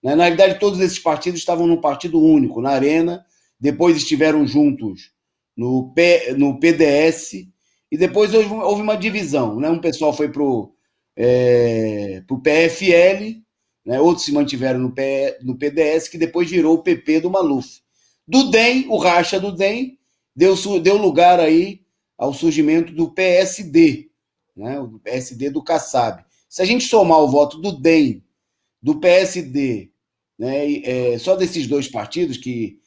né? Na realidade todos esses partidos estavam num partido único, na Arena, depois estiveram juntos no PDS, e depois houve uma divisão, né? Um pessoal foi para o PFL, né? Outros se mantiveram no PDS, que depois virou o PP do Maluf. Do DEM, o racha do DEM, deu lugar aí ao surgimento do PSD, né? O PSD do Kassab. Se a gente somar o voto do DEM, do PSD, né, só desses dois partidos que,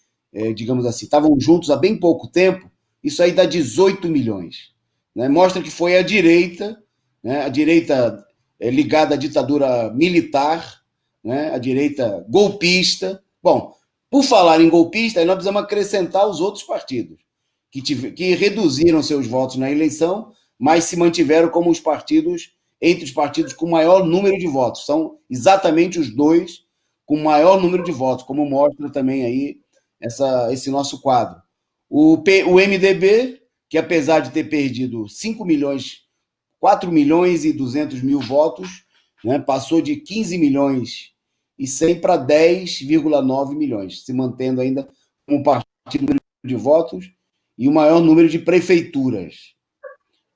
digamos assim, estavam juntos há bem pouco tempo, isso aí dá 18 milhões. Né? Mostra que foi a direita, né, ligada à ditadura militar, né, a direita golpista. Bom, por falar em golpista, nós precisamos acrescentar os outros partidos, que reduziram seus votos na eleição, mas se mantiveram como entre os partidos com maior número de votos. São exatamente os dois com maior número de votos, como mostra também aí esse nosso quadro. O MDB, que apesar de ter perdido 4 milhões e 200 mil votos, né, passou de 15 milhões e 100 para 10,9 milhões, se mantendo ainda como partido de votos e o maior número de prefeituras.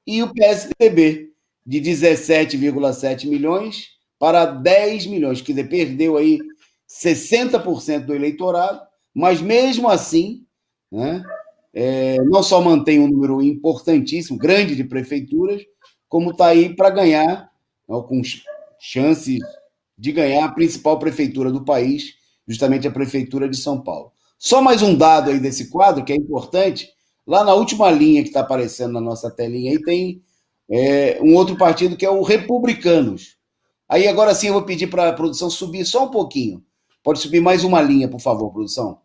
E o PSDB, de 17,7 milhões para 10 milhões, quer dizer, perdeu aí 60% do eleitorado, mas mesmo assim, né, não só mantém um número importantíssimo, grande de prefeituras, como está aí para ganhar, com chances de ganhar a principal prefeitura do país, justamente a prefeitura de São Paulo. Só mais um dado aí desse quadro, que é importante, lá na última linha que está aparecendo na nossa telinha, aí tem um outro partido que é o Republicanos. Aí agora sim eu vou pedir para a produção subir só um pouquinho. Pode subir mais uma linha, por favor, produção.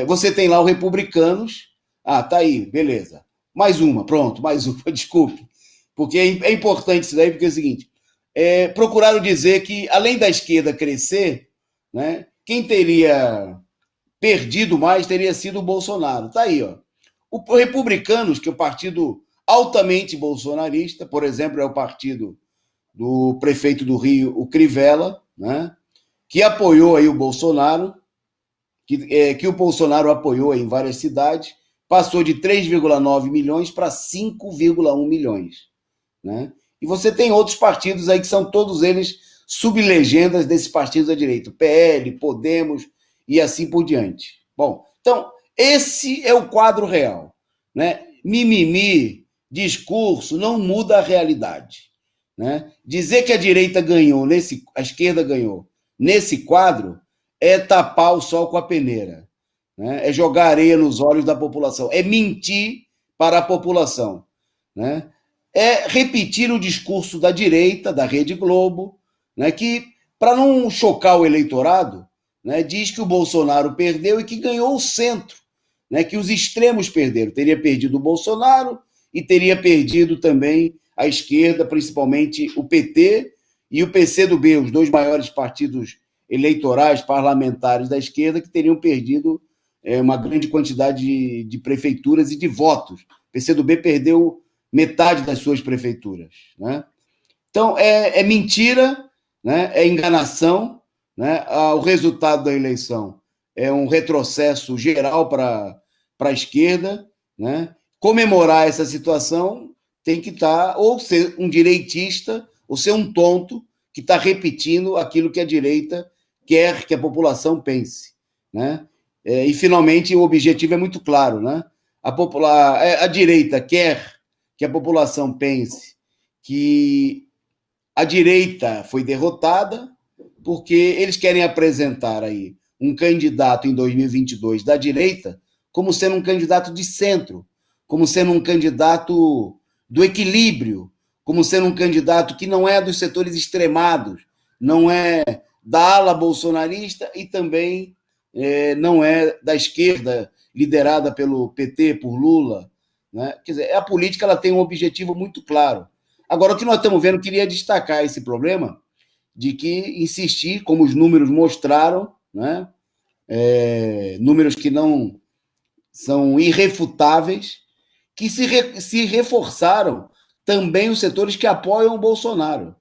Você tem lá o Republicanos. Ah, tá aí, beleza. Mais uma, pronto, mais uma, desculpe. Porque é importante isso daí, porque é o seguinte, procuraram dizer que, além da esquerda crescer, né, quem teria perdido mais teria sido o Bolsonaro. Tá aí, ó. O Republicanos, que é o partido altamente bolsonarista, por exemplo, é o partido do prefeito do Rio, o Crivella, né, que apoiou aí o Bolsonaro, que o Bolsonaro apoiou em várias cidades, passou de 3,9 milhões para 5,1 milhões. Né? E você tem outros partidos aí que são todos eles sublegendas desses partidos da direita, PL, Podemos e assim por diante. Bom, então, esse é o quadro real. né? Mimimi, discurso, não muda a realidade. Né? Dizer que a direita ganhou, a esquerda ganhou, nesse quadro, é tapar o sol com a peneira. Né? É jogar areia nos olhos da população. É mentir para a população. Né? É repetir o discurso da direita, da Rede Globo, né? Que, para não chocar o eleitorado, né? Diz que o Bolsonaro perdeu e que ganhou o centro, né? Que os extremos perderam. Teria perdido o Bolsonaro e teria perdido também a esquerda, principalmente o PT e o PCdoB, os dois maiores partidos eleitorais parlamentares da esquerda, que teriam perdido uma grande quantidade de prefeituras e de votos. O PCdoB perdeu metade das suas prefeituras. Né? Então, é mentira, né? É enganação. Né? O resultado da eleição é um retrocesso geral para a esquerda. Né? Comemorar essa situação tem que estar, ou ser um direitista, ou ser um tonto que está repetindo aquilo que a direita quer que a população pense. Né? E, finalmente, o objetivo é muito claro. Né? A direita quer que a população pense que a direita foi derrotada, porque eles querem apresentar aí um candidato em 2022 da direita como sendo um candidato de centro, como sendo um candidato do equilíbrio, como sendo um candidato que não é dos setores extremados, não é da ala bolsonarista e também não é da esquerda, liderada pelo PT, por Lula. Né? Quer dizer, a política ela tem um objetivo muito claro. Agora, o que nós estamos vendo, queria destacar esse problema de que insistir, como os números mostraram, né? Números que não são irrefutáveis, que se reforçaram também os setores que apoiam o Bolsonaro.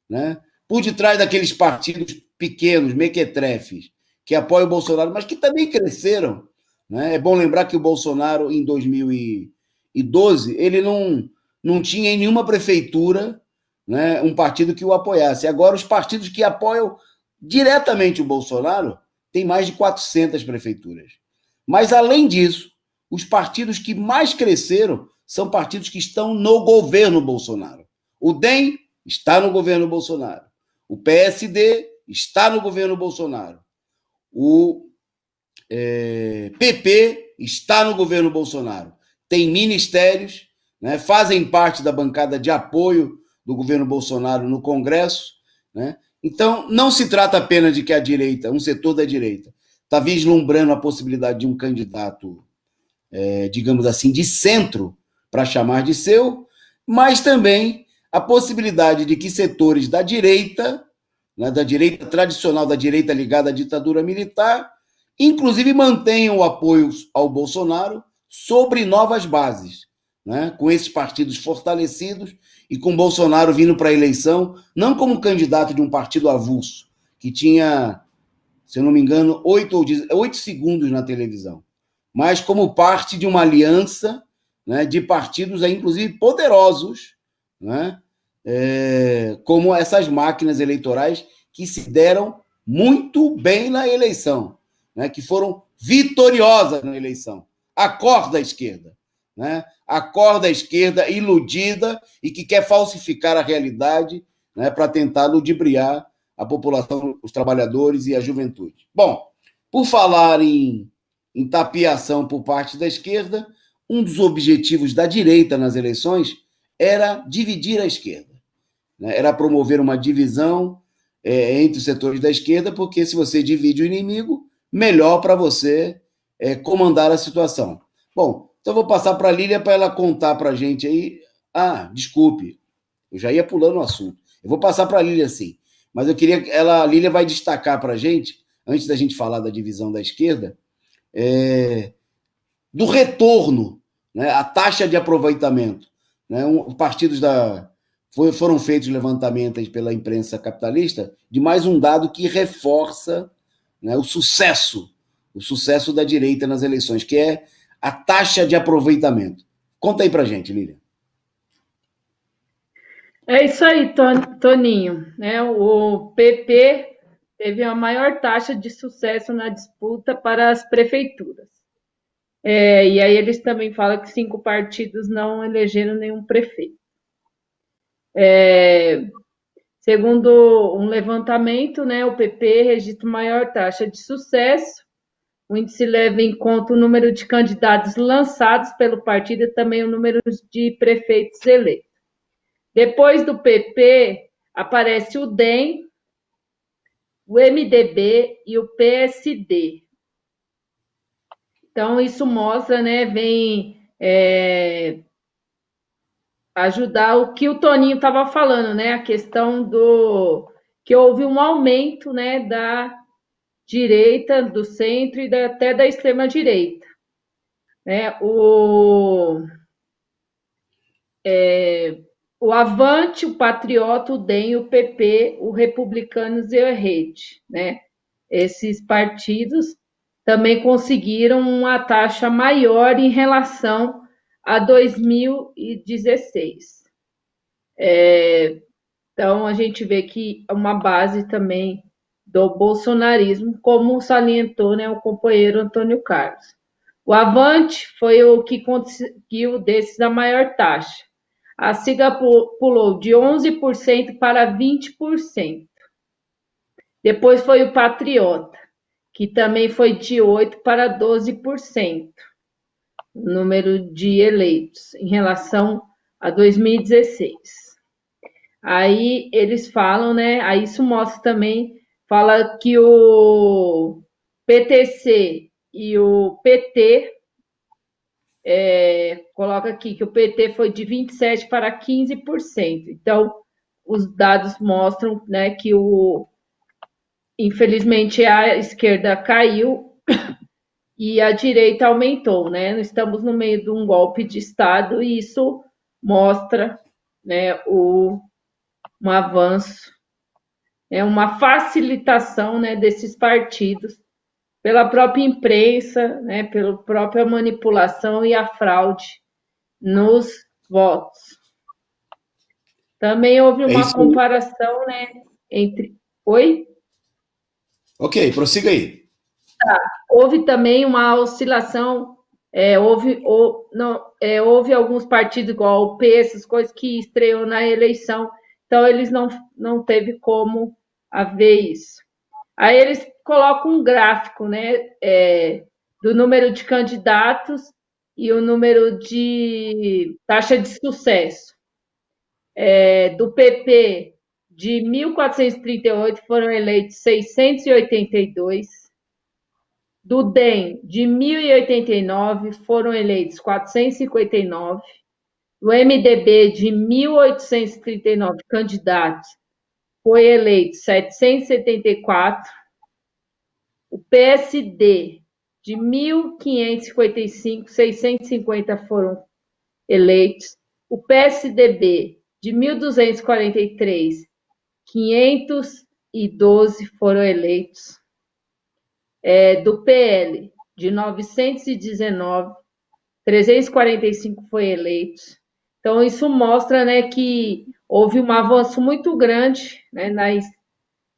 Né? Por detrás daqueles partidos pequenos, mequetrefes, que apoiam o Bolsonaro, mas que também cresceram. Né? É bom lembrar que o Bolsonaro, em 2012, ele não tinha em nenhuma prefeitura, né, um partido que o apoiasse. Agora, os partidos que apoiam diretamente o Bolsonaro têm mais de 400 prefeituras. Mas, além disso, os partidos que mais cresceram são partidos que estão no governo Bolsonaro. O DEM está no governo Bolsonaro. O PSD está no governo Bolsonaro. O PP está no governo Bolsonaro. Tem ministérios, né, fazem parte da bancada de apoio do governo Bolsonaro no Congresso. Né? Então, não se trata apenas de que a direita, um setor da direita, está vislumbrando a possibilidade de um candidato, digamos assim, de centro, para chamar de seu, mas também a possibilidade de que setores da direita, né, da direita tradicional, da direita ligada à ditadura militar, inclusive mantenham o apoio ao Bolsonaro sobre novas bases, né, com esses partidos fortalecidos e com Bolsonaro vindo para a eleição, não como candidato de um partido avulso, que tinha, se eu não me engano, 8 segundos na televisão, mas como parte de uma aliança, né, de partidos, inclusive poderosos, né, como essas máquinas eleitorais que se deram muito bem na eleição, né, que foram vitoriosas na eleição. Acorda a esquerda. Né? Acorda a esquerda iludida e que quer falsificar a realidade, né, para tentar ludibriar a população, os trabalhadores e a juventude. Bom, por falar em tapiação por parte da esquerda, um dos objetivos da direita nas eleições era dividir a esquerda. Né? Era promover uma divisão entre os setores da esquerda, porque se você divide o inimigo, melhor para você comandar a situação. Bom, então eu vou passar para a Lília para ela contar para a gente aí. Ah, desculpe, eu já ia pulando o assunto. Eu vou passar para a Lília, sim. Mas eu queria que a Lília vai destacar para a gente, antes da gente falar da divisão da esquerda, do retorno, né, a taxa de aproveitamento. Né, partidos foram feitos levantamentos pela imprensa capitalista de mais um dado que reforça, né, o sucesso da direita nas eleições, que é a taxa de aproveitamento. Conta aí para a gente, Lília. É isso aí, Toninho. Né? O PP teve a maior taxa de sucesso na disputa para as prefeituras. E aí eles também falam que 5 partidos não elegeram nenhum prefeito. Segundo um levantamento, né, o PP registra maior taxa de sucesso. O índice leva em conta o número de candidatos lançados pelo partido e também o número de prefeitos eleitos. Depois do PP, aparece o DEM, o MDB e o PSD. Então, isso mostra, né, vem ajudar o que o Toninho estava falando, né, a questão do que houve um aumento, né, da direita, do centro e até da extrema direita, né? O Avante, o Patriota, o DEM, o PP, o Republicanos e a Rede, né? Esses partidos também conseguiram uma taxa maior em relação a 2016. Então, a gente vê que é uma base também do bolsonarismo, como salientou, né, o companheiro Antônio Carlos. O Avante foi o que conseguiu desses a maior taxa. A sigla pulou de 11% para 20%. Depois foi o Patriota, que também foi de 8% para 12%, o número de eleitos, em relação a 2016. Aí eles falam, né? Aí isso mostra também, fala que o PTC e o PT, coloca aqui que o PT foi de 27% para 15%. Então, os dados mostram, né, que infelizmente a esquerda caiu e a direita aumentou, né? Estamos no meio de um golpe de Estado e isso mostra, né, um avanço, uma facilitação, né, desses partidos pela própria imprensa, né, pela própria manipulação e a fraude nos votos. Também houve uma comparação, né, entre... Oi? Ok, prossiga aí. Houve também uma oscilação, houve alguns partidos igual o P, essas coisas que estreou na eleição, então eles não teve como haver isso. Aí eles colocam um gráfico, né, do número de candidatos e o número de taxa de sucesso. Do PP, de 1.438 foram eleitos 682. Do DEM, de 1.089 foram eleitos 459. Do MDB, de 1.839 candidatos, foi eleito 774. O PSD, de 1.555, 650 foram eleitos. O PSDB, de 1.243, 512 foram eleitos. Do PL, de 919, 345 foi eleitos. Então, isso mostra, né, que houve um avanço muito grande, né,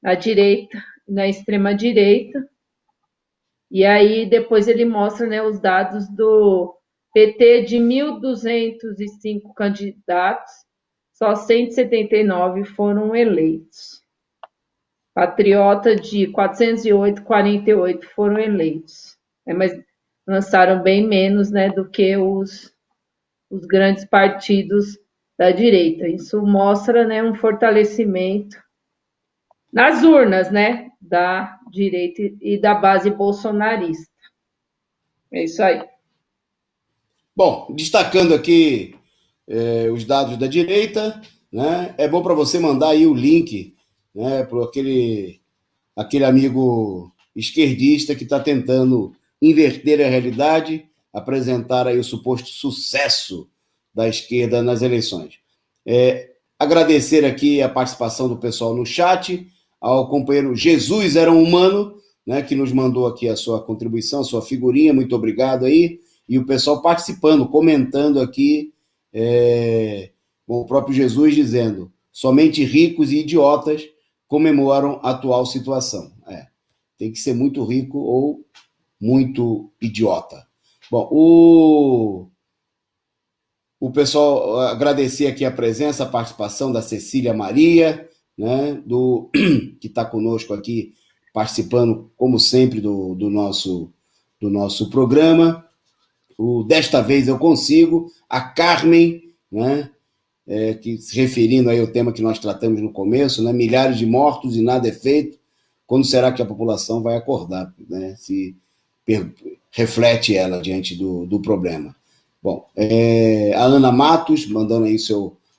na direita, na extrema-direita. E aí, depois ele mostra, né, os dados do PT de 1.205 candidatos, só 179 foram eleitos. Patriota de 408, 48 foram eleitos. Mas lançaram bem menos, né, do que os grandes partidos da direita. Isso mostra, né, um fortalecimento nas urnas, né, da direita e da base bolsonarista. É isso aí. Bom, destacando aqui os dados da direita, né, é bom para você mandar aí o link, né, para aquele amigo esquerdista que está tentando inverter a realidade, apresentar aí o suposto sucesso da esquerda nas eleições. Agradecer aqui a participação do pessoal no chat, ao companheiro Jesus Era um Humano, né, que nos mandou aqui a sua contribuição, a sua figurinha, muito obrigado aí, e o pessoal participando, comentando aqui, o próprio Jesus dizendo, somente ricos e idiotas comemoram a atual situação. Tem que ser muito rico ou muito idiota. Bom, o pessoal agradecer aqui a presença, a participação da Cecília Maria, né, que está conosco aqui, participando, como sempre, do nosso programa. Desta vez eu consigo, a Carmen, né, que se referindo aí ao tema que nós tratamos no começo, né, milhares de mortos e nada é feito, quando será que a população vai acordar, né, se reflete ela diante do problema. Bom, a Ana Matos, mandando aí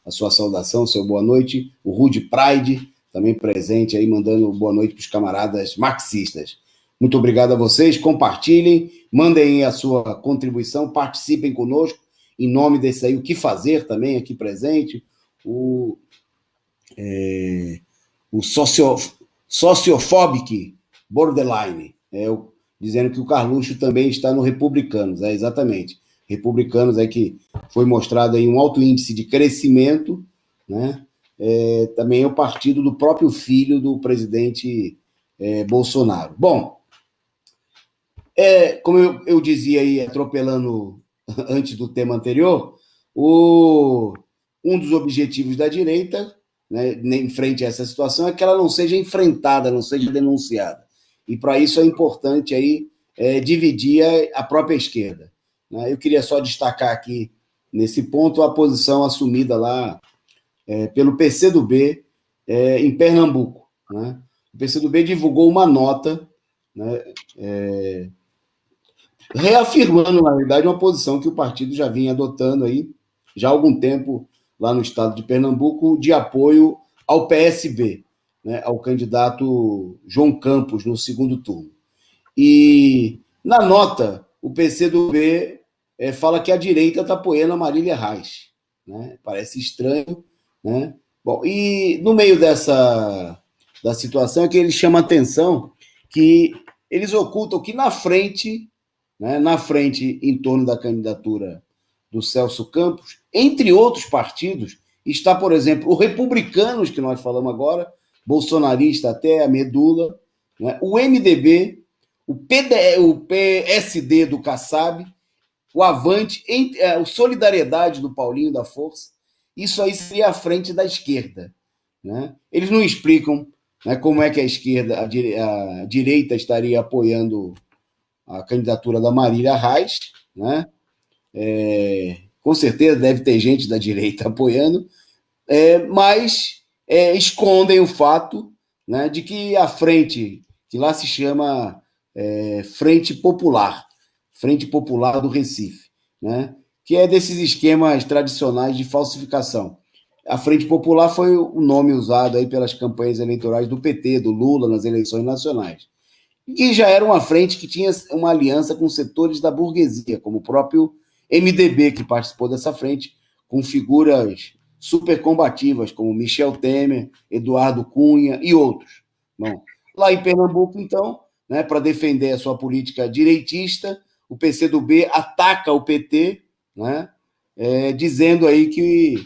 a sua saudação, seu boa noite, o Rude Pride, também presente aí, mandando boa noite para os camaradas marxistas. Muito obrigado a vocês, compartilhem, mandem a sua contribuição, participem conosco, em nome desse aí, o que fazer também aqui presente, o Sociophobic Borderline, dizendo que o Carluxo também está no Republicanos, exatamente. Republicanos que foi mostrado aí um alto índice de crescimento, né? Também é o partido do próprio filho do presidente Bolsonaro. Bom, como eu dizia aí, atropelando antes do tema anterior, um dos objetivos da direita, né, em frente a essa situação, é que ela não seja enfrentada, não seja denunciada. E para isso é importante aí, dividir a própria esquerda. Né? Eu queria só destacar aqui, nesse ponto, a posição assumida lá pelo PCdoB em Pernambuco. Né? O PCdoB divulgou uma nota, né, reafirmando, na verdade, uma posição que o partido já vinha adotando aí, já há algum tempo, lá no estado de Pernambuco, de apoio ao PSB, né, ao candidato João Campos, no segundo turno. E, na nota, o PCdoB fala que a direita está apoiando a Marília Reis. Né? Parece estranho. Né? Bom, e no meio da situação é que ele chama a atenção que eles ocultam que na frente, em torno da candidatura do Celso Campos, entre outros partidos, está, por exemplo, o Republicanos, que nós falamos agora, bolsonarista até a medula, né? O MDB, o PSD do Kassab, o Avante, o Solidariedade do Paulinho da Força. Isso aí seria a frente da esquerda. Né? Eles não explicam, né, como é que a esquerda, a direita estaria apoiando a candidatura da Marília Reis, né? Com certeza deve ter gente da direita apoiando, mas escondem o fato, né, de que a frente, que lá se chama Frente Popular do Recife, né, que é desses esquemas tradicionais de falsificação. A Frente Popular foi o nome usado aí pelas campanhas eleitorais do PT, do Lula, nas eleições nacionais. E que já era uma frente que tinha uma aliança com setores da burguesia, como o próprio MDB, que participou dessa frente, com figuras super combativas, como Michel Temer, Eduardo Cunha e outros. Bom, lá em Pernambuco, então, né, para defender a sua política direitista, o PCdoB ataca o PT, né, dizendo aí que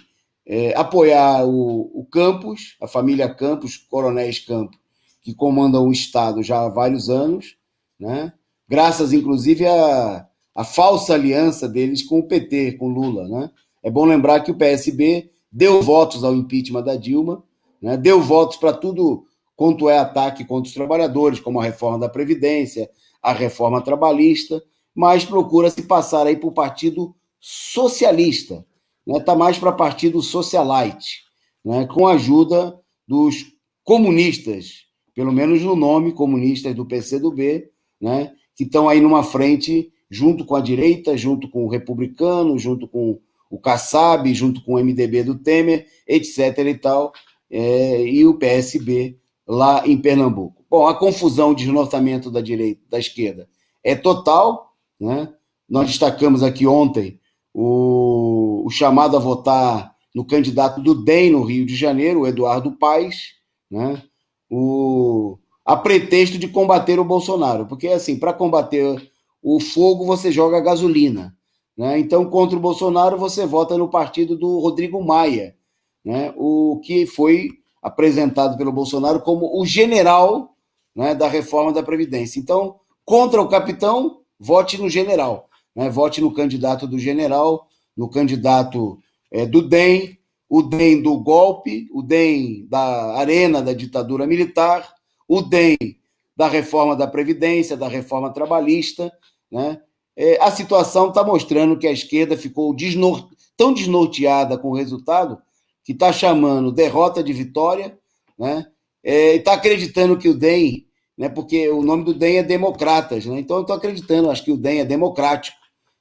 apoiar o Campos, a família Campos, coronéis Campos, que comandam o Estado já há vários anos, né, graças, inclusive, a falsa aliança deles com o PT, com Lula. Né? É bom lembrar que o PSB deu votos ao impeachment da Dilma, né? Deu votos para tudo quanto é ataque contra os trabalhadores, como a reforma da Previdência, a reforma trabalhista, mas procura se passar aí para o Partido Socialista, né? Tá mais para Partido Socialite, né? Com a ajuda dos comunistas, pelo menos no nome, comunistas do PCdoB, né? Que estão aí numa frente junto com a direita, junto com o Republicano, junto com o Kassab, junto com o MDB do Temer, etc. e tal, e o PSB lá em Pernambuco. Bom, a confusão, o desnortamento da direita, da esquerda, é total. Né? Nós destacamos aqui ontem o chamado a votar no candidato do DEM no Rio de Janeiro, o Eduardo Paes, né? A pretexto de combater o Bolsonaro, porque, assim, para combater o fogo, você joga gasolina. Né? Então, contra o Bolsonaro, você vota no partido do Rodrigo Maia, né? O que foi apresentado pelo Bolsonaro como o general, né, da reforma da Previdência. Então, contra o capitão, vote no general. né? Vote no candidato do general, no candidato do DEM, o DEM do golpe, o DEM da arena da ditadura militar, o DEM da reforma da Previdência, da reforma trabalhista, né? A situação está mostrando que a esquerda ficou tão desnorteada com o resultado que está chamando derrota de vitória, né? E está acreditando que o DEM, né, porque o nome do DEM é Democratas, né? Então eu estou acreditando, acho que o DEM é democrático,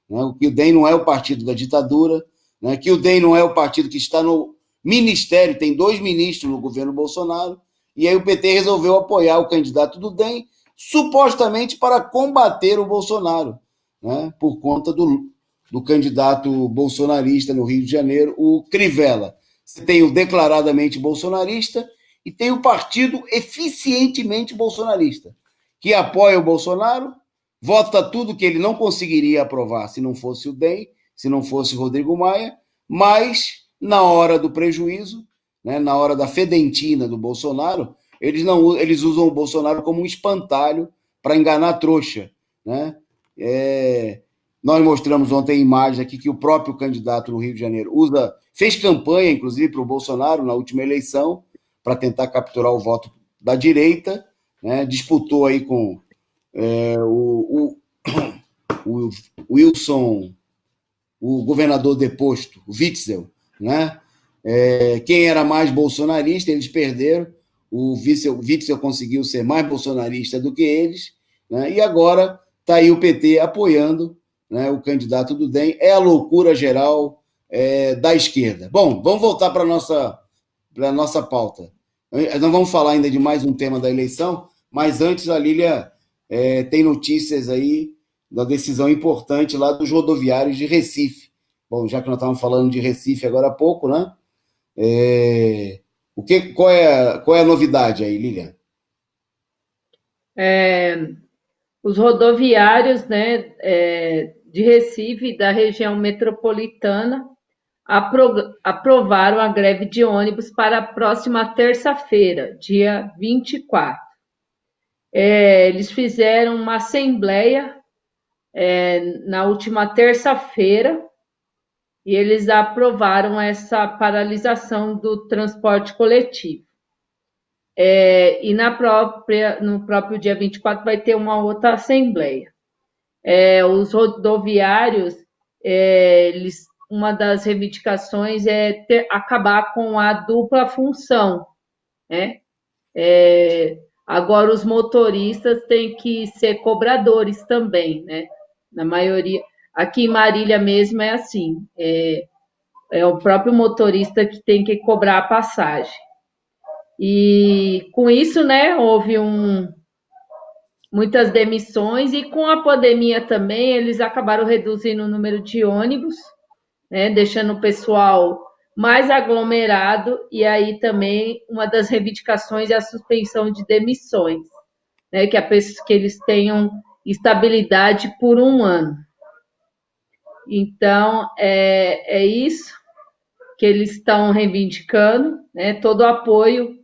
né? Que o DEM não é o partido da ditadura, né? Que o DEM não é o partido que está no ministério, tem 2 ministros no governo Bolsonaro, e aí o PT resolveu apoiar o candidato do DEM, supostamente para combater o Bolsonaro, né? Por conta do candidato bolsonarista no Rio de Janeiro, o Crivella. Você tem o declaradamente bolsonarista e tem o partido eficientemente bolsonarista, que apoia o Bolsonaro, vota tudo que ele não conseguiria aprovar se não fosse o DEM, se não fosse Rodrigo Maia, mas na hora do prejuízo, né, na hora da fedentina do Bolsonaro, eles usam o Bolsonaro como um espantalho para enganar a trouxa, né? Nós mostramos ontem imagens aqui que o próprio candidato no Rio de Janeiro fez campanha, inclusive, para o Bolsonaro na última eleição, para tentar capturar o voto da direita, né? Disputou aí com o Wilson, o governador deposto, o Witzel, né? Quem era mais bolsonarista, eles perderam. O Witzel conseguiu ser mais bolsonarista do que eles, né? E agora está aí o PT apoiando, né, o candidato do DEM. É a loucura geral da esquerda. Bom, vamos voltar para a nossa pauta. Nós vamos falar ainda de mais um tema da eleição, mas antes a Lília tem notícias aí da decisão importante lá dos rodoviários de Recife. Bom, já que nós estávamos falando de Recife agora há pouco, né? Qual é a novidade aí, Lília? Os rodoviários, né, de Recife, da região metropolitana, aprovaram a greve de ônibus para a próxima terça-feira, dia 24. Eles fizeram uma assembleia na última terça-feira e eles aprovaram essa paralisação do transporte coletivo. E no próprio dia 24 vai ter uma outra assembleia. Os rodoviários, uma das reivindicações é acabar com a dupla função, né? Agora os motoristas têm que ser cobradores também, né? Na maioria, aqui em Marília mesmo é assim, é o próprio motorista que tem que cobrar a passagem. E com isso, né, houve muitas demissões e com a pandemia também eles acabaram reduzindo o número de ônibus, né, deixando o pessoal mais aglomerado, e aí também uma das reivindicações é a suspensão de demissões, né, que eles tenham estabilidade por 1 ano. Então, é isso que eles estão reivindicando, né, todo o apoio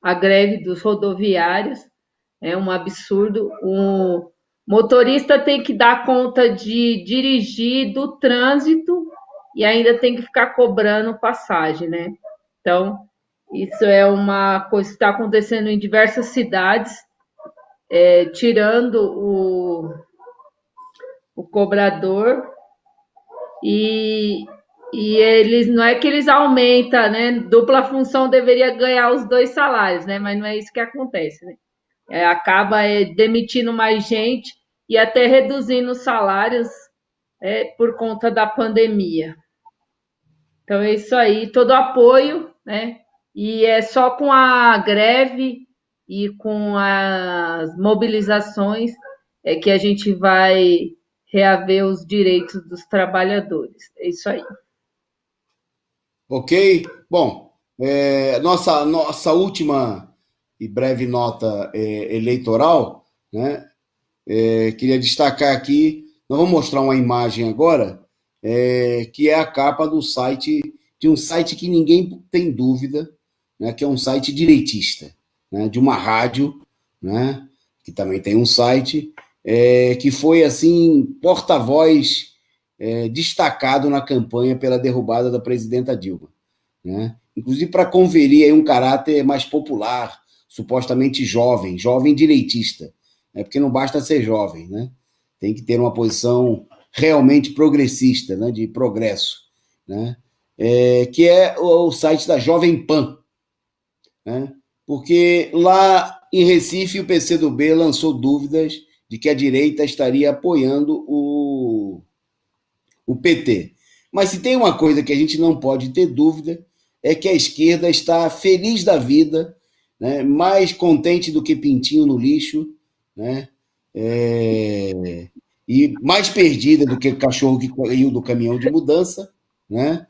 à greve dos rodoviários. É um absurdo. O motorista tem que dar conta de dirigir, do trânsito, e ainda tem que ficar cobrando passagem, né? Então, isso é uma coisa que está acontecendo em diversas cidades, tirando o cobrador, e eles, não é que eles aumentam, né? Dupla função deveria ganhar os 2 salários, né? Mas não é isso que acontece, né? Acaba demitindo mais gente e até reduzindo os salários por conta da pandemia. Então é isso aí, todo apoio, né? E é só com a greve e com as mobilizações que a gente vai reaver os direitos dos trabalhadores. É isso aí. Ok? Bom, nossa última e breve nota eleitoral, né? Queria destacar aqui, nós vamos mostrar uma imagem agora, que é a capa do site, de um site que ninguém tem dúvida, né, que é um site direitista, né, de uma rádio, né, que também tem um site, que foi assim porta-voz destacado na campanha pela derrubada da presidenta Dilma, né? Inclusive para conferir aí um caráter mais popular, supostamente jovem, jovem direitista, né? Porque não basta ser jovem, né? Tem que ter uma posição realmente progressista, né? De progresso, né? Que é o site da Jovem Pan, né? Porque lá em Recife o PCdoB lançou dúvidas de que a direita estaria apoiando o PT. Mas se tem uma coisa que a gente não pode ter dúvida, é que a esquerda está feliz da vida, né? Mais contente do que pintinho no lixo, né? E mais perdida do que cachorro que caiu do caminhão de mudança, né?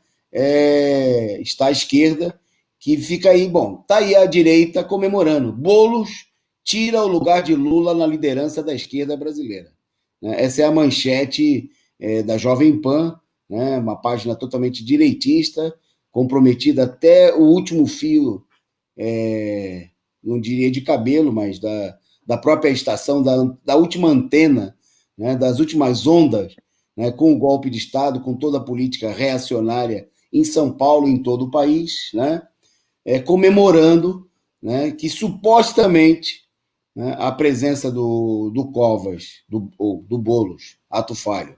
Está a esquerda, que fica aí, bom, está aí a direita comemorando. Boulos tira o lugar de Lula na liderança da esquerda brasileira, né? Essa é a manchete da Jovem Pan, né? Uma página totalmente direitista, comprometida até o último fio, não diria de cabelo, mas da própria estação, da última antena, né? Das últimas ondas, né? Com o golpe de Estado, com toda a política reacionária em São Paulo e em todo o país, né? Comemorando, né? Que supostamente, né? A presença do Covas, do Boulos, ato falho,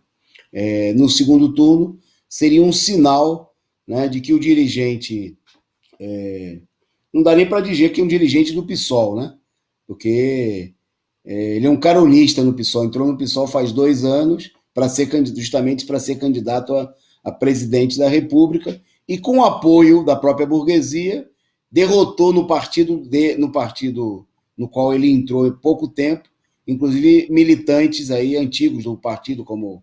no segundo turno, seria um sinal, né? De que o dirigente, não dá nem para dizer que é um dirigente do PSOL, né? Porque ele é um carolista no PSOL, entrou no PSOL faz 2 anos justamente para ser candidato a presidente da República, e com o apoio da própria burguesia, derrotou no partido no qual ele entrou em pouco tempo, inclusive militantes aí antigos do partido, como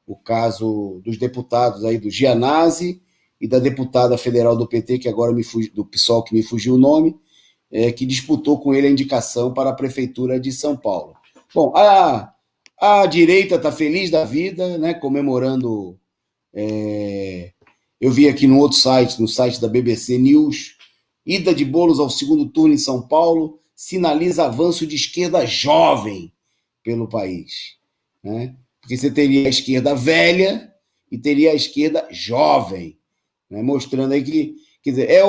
o caso dos deputados aí do Gianazzi e da deputada federal do PT, que agora do PSOL, que me fugiu o nome, que disputou com ele a indicação para a prefeitura de São Paulo. Bom, a direita está feliz da vida, né, comemorando. Eu vi aqui no outro site, no site da BBC News, ida de Boulos ao segundo turno em São Paulo sinaliza avanço de esquerda jovem pelo país, né? Porque você teria a esquerda velha e teria a esquerda jovem, né? Mostrando aí que, quer dizer,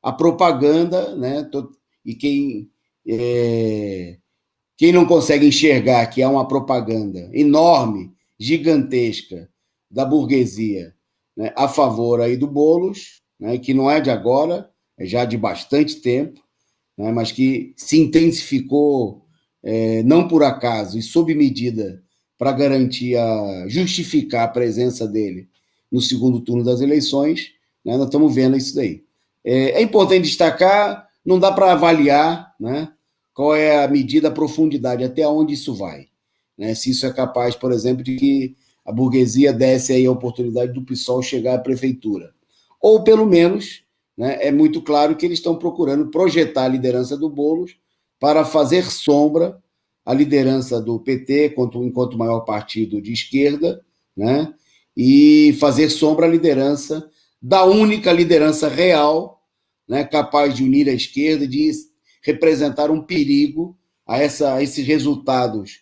a propaganda, né? E quem não consegue enxergar que há uma propaganda enorme, gigantesca, da burguesia, né, a favor aí do Boulos, né, que não é de agora, é já de bastante tempo, né, mas que se intensificou, não por acaso e sob medida, para justificar a presença dele no segundo turno das eleições, né, nós estamos vendo isso daí. É importante destacar, não dá para avaliar, né, qual é a medida, a profundidade, até onde isso vai, né, se isso é capaz, por exemplo, de que a burguesia desse aí a oportunidade do PSOL chegar à prefeitura. Ou, pelo menos, né, é muito claro que eles estão procurando projetar a liderança do Boulos para fazer sombra à liderança do PT, enquanto maior partido de esquerda, né, e fazer sombra à liderança da única liderança real, né, capaz de unir a esquerda e de representar um perigo a esses resultados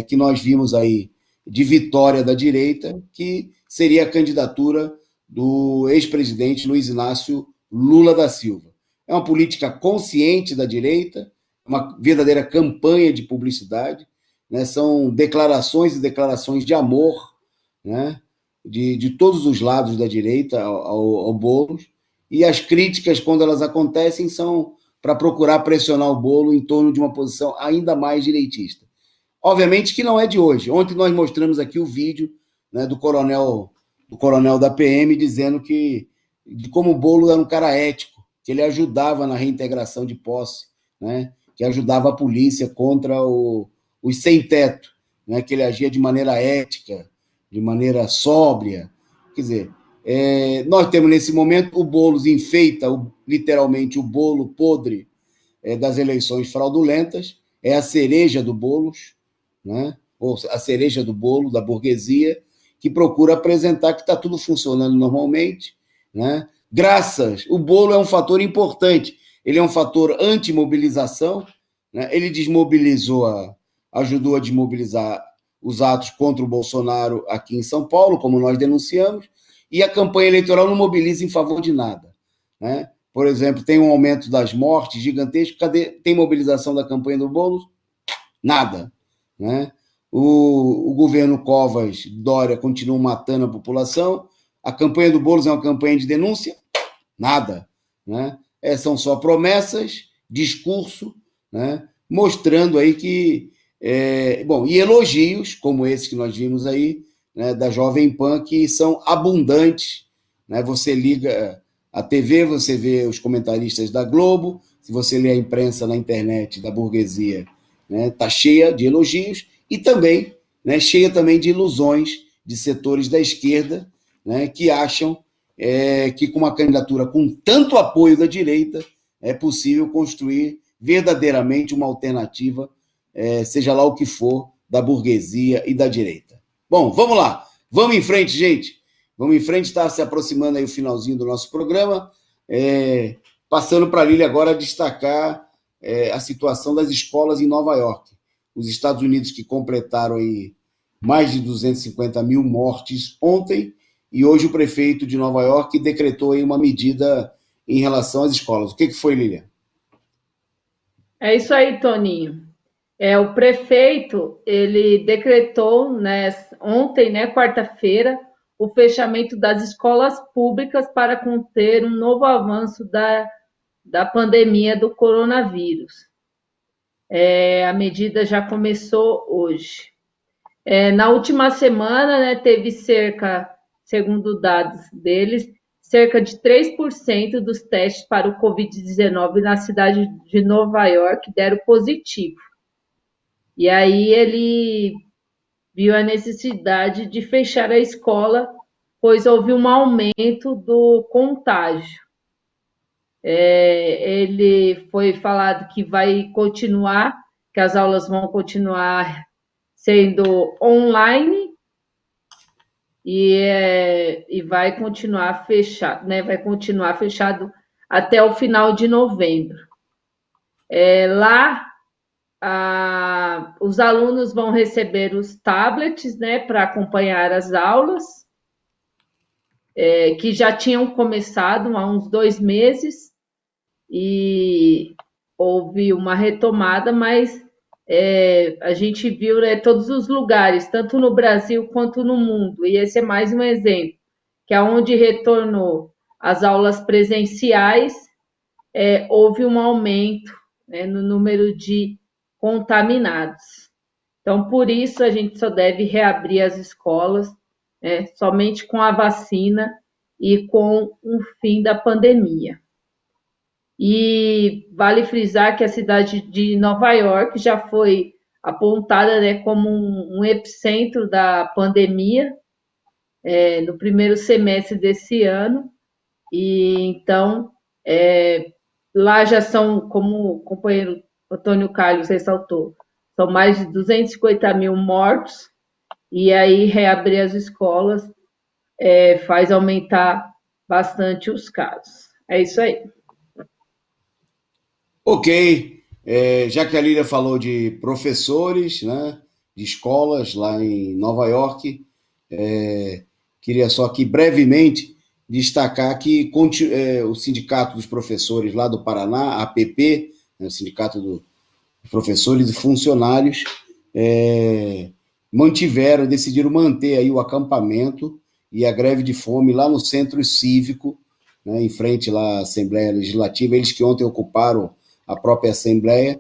que nós vimos aí de vitória da direita, que seria a candidatura do ex-presidente Luiz Inácio Lula da Silva. É uma política consciente da direita, uma verdadeira campanha de publicidade, né? São declarações e declarações de amor, né? De todos os lados da direita ao Boulos, e as críticas, quando elas acontecem, são para procurar pressionar o Boulos em torno de uma posição ainda mais direitista. Obviamente que não é de hoje. Ontem nós mostramos aqui o vídeo, né, do coronel da PM dizendo de como o Boulos era um cara ético, que ele ajudava na reintegração de posse, né, que ajudava a polícia contra os sem-teto, né, que ele agia de maneira ética, de maneira sóbria. Quer dizer, nós temos nesse momento o Boulos enfeita literalmente o bolo podre das eleições fraudulentas, é a cereja do Boulos, né? Ou a cereja do bolo da burguesia, que procura apresentar que está tudo funcionando normalmente, né? O bolo é um fator importante, ele é um fator anti-mobilização, né? Ele desmobilizou ajudou a desmobilizar os atos contra o Bolsonaro aqui em São Paulo, como nós denunciamos, e a campanha eleitoral não mobiliza em favor de nada, né? Por exemplo, tem um aumento das mortes gigantesco, tem mobilização da campanha do Boulos? Nada, né? O governo Covas, Dória, continua matando a população, a campanha do Boulos é uma campanha de denúncia? Nada, né? São só promessas, discurso, né? Mostrando aí que bom, e elogios, como esse que nós vimos aí, né, da Jovem Pan, que são abundantes, né? Você liga a TV, você vê os comentaristas da Globo, se você lê a imprensa na internet da burguesia, né, tá cheia de elogios e também, né, cheia também de ilusões de setores da esquerda, né, que acham que com uma candidatura com tanto apoio da direita é possível construir verdadeiramente uma alternativa, seja lá o que for, da burguesia e da direita. Bom, vamos lá. Vamos em frente, gente. Vamos em frente, está se aproximando aí o finalzinho do nosso programa. Passando para a Lília agora destacar a situação das escolas em Nova York. Os Estados Unidos que completaram aí mais de 250 mil mortes ontem, e hoje o prefeito de Nova York decretou aí uma medida em relação às escolas. O que foi, Lília? É isso aí, Toninho. O prefeito, ele decretou, né, ontem, né, quarta-feira, o fechamento das escolas públicas para conter um novo avanço da pandemia do coronavírus. A medida já começou hoje. Na última semana, né, teve segundo dados deles, cerca de 3% dos testes para o Covid-19 na cidade de Nova York deram positivo. E aí ele viu a necessidade de fechar a escola, pois houve um aumento do contágio. Ele foi falado que vai continuar, que as aulas vão continuar sendo online e vai continuar fechado, né? Vai continuar fechado até o final de novembro. Lá os alunos vão receber os tablets, né, para acompanhar as aulas, que já tinham começado há uns 2 meses, e houve uma retomada, mas a gente viu, né, todos os lugares, tanto no Brasil quanto no mundo, e esse é mais um exemplo, que é onde retornou as aulas presenciais, houve um aumento, né, no número de contaminados. Então, por isso, a gente só deve reabrir as escolas, né, somente com a vacina e com o fim da pandemia. E vale frisar que a cidade de Nova York já foi apontada, né, como um epicentro da pandemia no primeiro semestre desse ano. E então, lá já são, como o companheiro Antônio Carlos ressaltou, são mais de 250 mil mortos, e aí reabrir as escolas faz aumentar bastante os casos. É isso aí. Ok, já que a Lília falou de professores, né, de escolas lá em Nova York, queria só aqui brevemente destacar que o Sindicato dos Professores lá do Paraná, APP, né, o Sindicato dos Professores e Funcionários, decidiram manter aí o acampamento e a greve de fome lá no Centro Cívico, né, em frente lá à Assembleia Legislativa, eles que ontem ocuparam a própria Assembleia.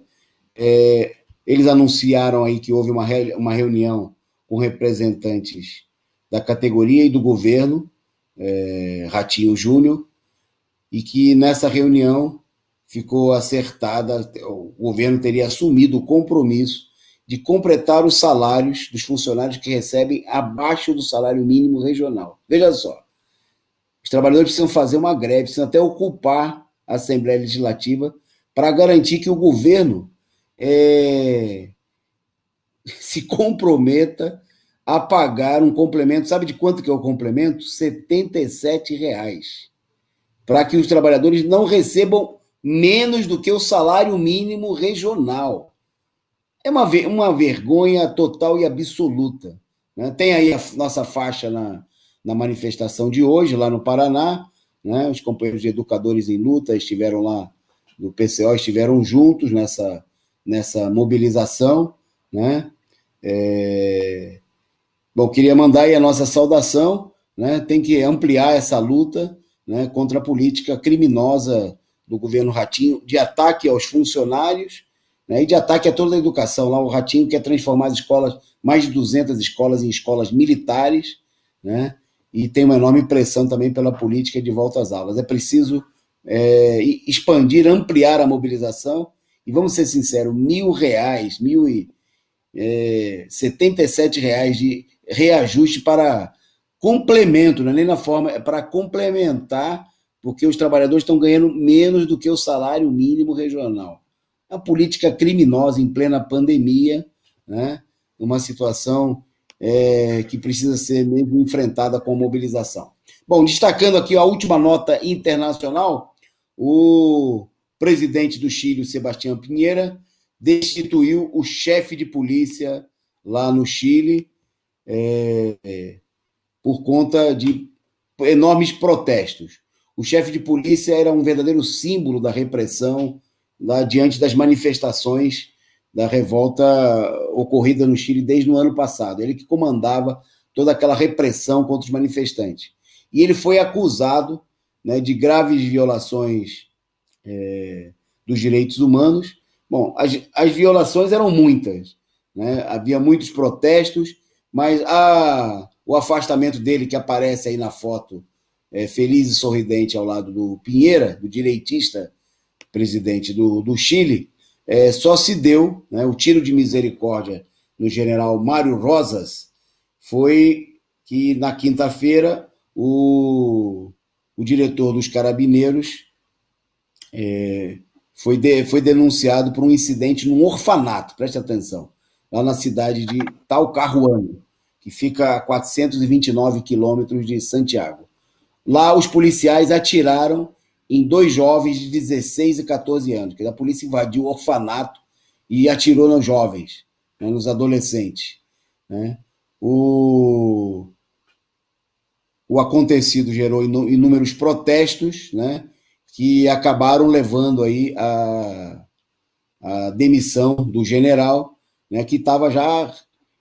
Eles anunciaram aí que houve uma reunião com representantes da categoria e do governo, Ratinho Júnior, e que nessa reunião ficou acertada, o governo teria assumido o compromisso de completar os salários dos funcionários que recebem abaixo do salário mínimo regional. Veja só, os trabalhadores precisam fazer uma greve, precisam até ocupar a Assembleia Legislativa para garantir que o governo se comprometa a pagar um complemento. Sabe de quanto que é o complemento? R$ 77, para que os trabalhadores não recebam menos do que o salário mínimo regional. É uma vergonha total e absoluta. Né? Tem aí a nossa faixa na manifestação de hoje, lá no Paraná. Né? Os companheiros de educadores em luta estiveram lá, do PCO, estiveram juntos nessa mobilização. Né? Bom, queria mandar aí a nossa saudação. Né? Tem que ampliar essa luta, né, contra a política criminosa do governo Ratinho, de ataque aos funcionários, né, e de ataque a toda a educação. Lá o Ratinho quer transformar as escolas, mais de 200 escolas, em escolas militares, né, e tem uma enorme pressão também pela política de volta às aulas. É preciso expandir, ampliar a mobilização, e vamos ser sinceros, R$ 1.000, 77 reais de reajuste para complemento, não é nem na forma, é para complementar, porque os trabalhadores estão ganhando menos do que o salário mínimo regional. A política criminosa em plena pandemia, né? Uma situação que precisa ser mesmo enfrentada com mobilização. Bom, destacando aqui a última nota internacional, o presidente do Chile, Sebastião Pinheira, destituiu o chefe de polícia lá no Chile, por conta de enormes protestos. O chefe de polícia era um verdadeiro símbolo da repressão lá diante das manifestações da revolta ocorrida no Chile desde o ano passado. Ele que comandava toda aquela repressão contra os manifestantes. E ele foi acusado, né, de graves violações dos direitos humanos. Bom, as violações eram muitas, né? Havia muitos protestos, mas o afastamento dele, que aparece aí na foto, feliz e sorridente ao lado do Pinheira, do direitista presidente do Chile, só se deu, né, o tiro de misericórdia no general Mário Rosas, foi que na quinta-feira o diretor dos Carabineiros foi denunciado por um incidente num orfanato, preste atenção, lá na cidade de Talcahuano, que fica a 429 quilômetros de Santiago. Lá os policiais atiraram em dois jovens de 16 e 14 anos, que a polícia invadiu o orfanato e atirou nos jovens, né, nos adolescentes. Né? O acontecido gerou inúmeros protestos, né, que acabaram levando aí a demissão do general, né, que estava já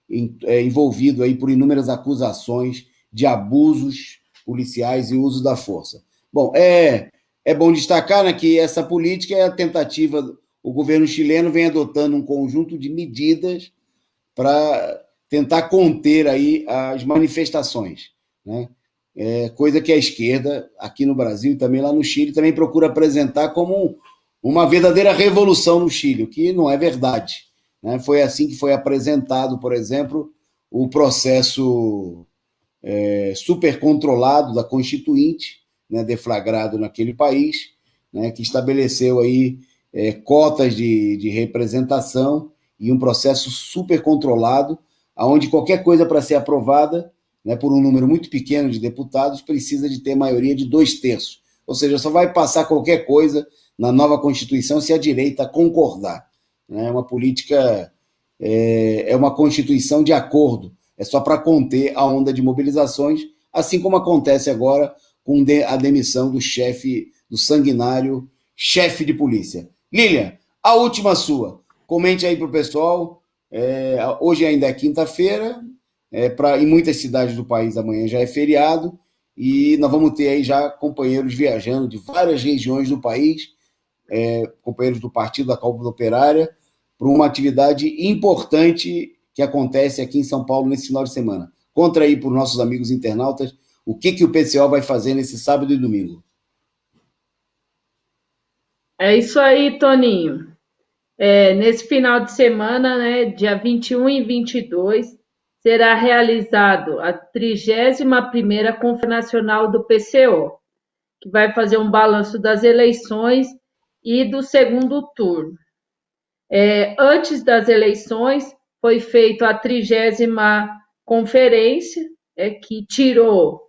envolvido aí por inúmeras acusações de abusos policiais e uso da força. Bom, é bom destacar, né, que essa política é a tentativa, o governo chileno vem adotando um conjunto de medidas para tentar conter aí as manifestações, né? Coisa que a esquerda, aqui no Brasil e também lá no Chile, também procura apresentar como uma verdadeira revolução no Chile, o que não é verdade. Né? Foi assim que foi apresentado, por exemplo, o processo super controlado da Constituinte, né, deflagrado naquele país, né, que estabeleceu aí cotas de representação e um processo super controlado, onde qualquer coisa para ser aprovada, né, por um número muito pequeno de deputados, precisa de ter maioria de 2/3. Ou seja, só vai passar qualquer coisa na nova Constituição se a direita concordar. É uma política, é uma Constituição de acordo, é só para conter a onda de mobilizações, assim como acontece agora com a demissão do chefe, do sanguinário chefe de polícia. Lilian, a última sua. Comente aí para o pessoal. Hoje ainda é quinta-feira, em muitas cidades do país amanhã já é feriado, e nós vamos ter aí já companheiros viajando de várias regiões do país, companheiros do Partido da Causa Operária, para uma atividade importante que acontece aqui em São Paulo nesse final de semana. Conta aí para os nossos amigos internautas o que o PCO vai fazer nesse sábado e domingo. É isso aí, Toninho. Nesse final de semana, né, dia 21 e 22, será realizado a 31ª Conferência Nacional do PCO, que vai fazer um balanço das eleições e do segundo turno. Antes das eleições, foi feita a 30ª conferência, que tirou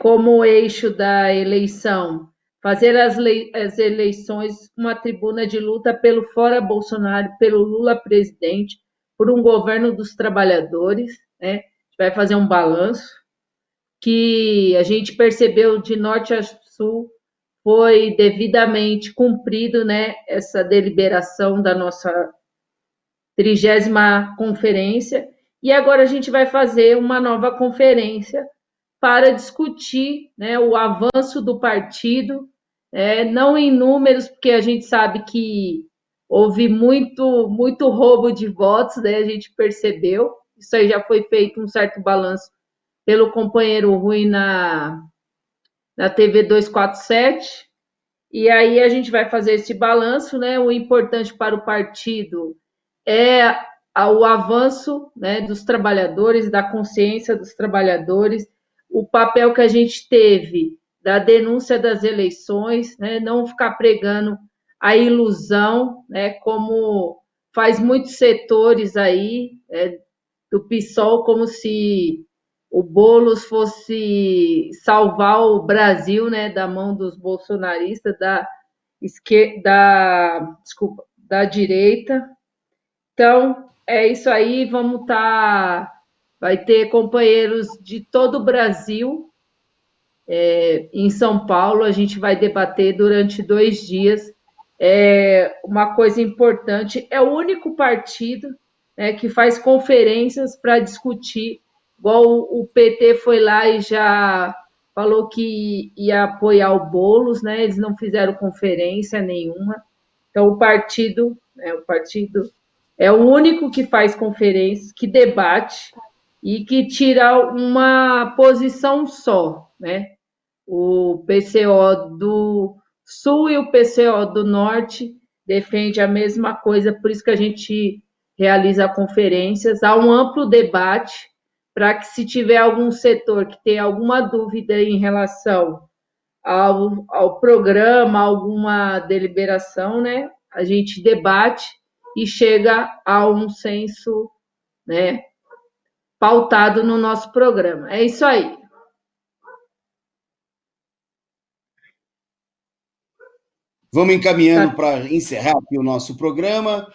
como eixo da eleição fazer as eleições uma tribuna de luta pelo fora Bolsonaro, pelo Lula presidente, por um governo dos trabalhadores, né? A gente vai fazer um balanço que a gente percebeu de norte a sul foi devidamente cumprido, né, essa deliberação da nossa 30ª conferência, e agora a gente vai fazer uma nova conferência para discutir, né, o avanço do partido, não em números, porque a gente sabe que houve muito roubo de votos, né, a gente percebeu, isso aí já foi feito um certo balanço pelo companheiro Rui na TV 247, e aí a gente vai fazer esse balanço, né? O importante para o partido é o avanço, né, dos trabalhadores, da consciência dos trabalhadores, o papel que a gente teve da denúncia das eleições, né, não ficar pregando a ilusão, né, como faz muitos setores aí, do PSOL, como se o Boulos fosse salvar o Brasil, né, da mão dos bolsonaristas, da esquerda, desculpa, da direita. Então, é isso aí, vamos estar. Vai ter companheiros de todo o Brasil em São Paulo, a gente vai debater durante 2 dias. Uma coisa importante, é o único partido, né, que faz conferências para discutir, igual o PT foi lá e já falou que ia apoiar o Boulos, né, eles não fizeram conferência nenhuma. Então, o partido é o único que faz conferência, que debate e que tira uma posição só, né? O PCO do Sul e o PCO do Norte defende a mesma coisa, por isso que a gente realiza conferências. Há um amplo debate para que, se tiver algum setor que tem alguma dúvida em relação ao programa, alguma deliberação, né, a gente debate e chega a um senso, né, pautado no nosso programa. É isso aí. Vamos encaminhando para encerrar aqui o nosso programa.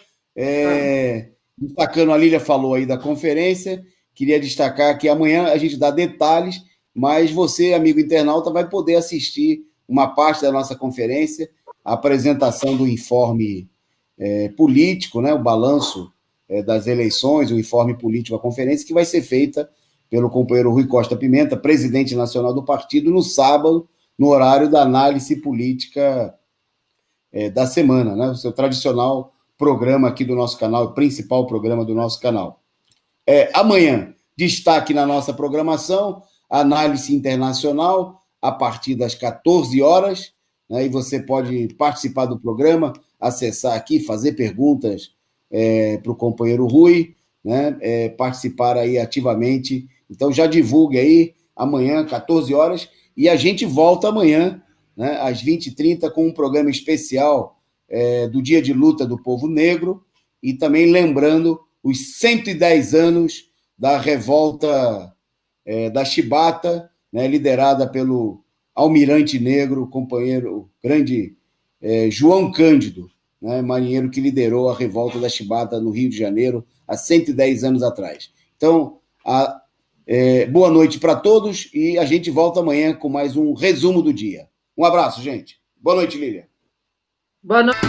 Destacando, a Lília falou aí da conferência, queria destacar que amanhã a gente dá detalhes, mas você, amigo internauta, vai poder assistir uma parte da nossa conferência, a apresentação do informe político, né, o balanço das eleições, o informe político da conferência, que vai ser feita pelo companheiro Rui Costa Pimenta, presidente nacional do partido, no sábado, no horário da análise política da semana, né? O seu tradicional programa aqui do nosso canal, o principal programa do nosso canal. Amanhã, destaque na nossa programação, análise internacional, a partir das 14 horas, né? E você pode participar do programa, acessar aqui, fazer perguntas para o companheiro Rui, né? Participar aí ativamente. Então, já divulgue aí, amanhã, 14 horas, e a gente volta amanhã, né, às 20h30, com um programa especial do Dia de Luta do Povo Negro, e também lembrando os 110 anos da revolta da Chibata, né, liderada pelo almirante negro, companheiro grande João Cândido, né, marinheiro que liderou a revolta da Chibata no Rio de Janeiro há 110 anos atrás. Então, boa noite para todos, e a gente volta amanhã com mais um resumo do dia. Um abraço, gente. Boa noite, Lília. Boa noite.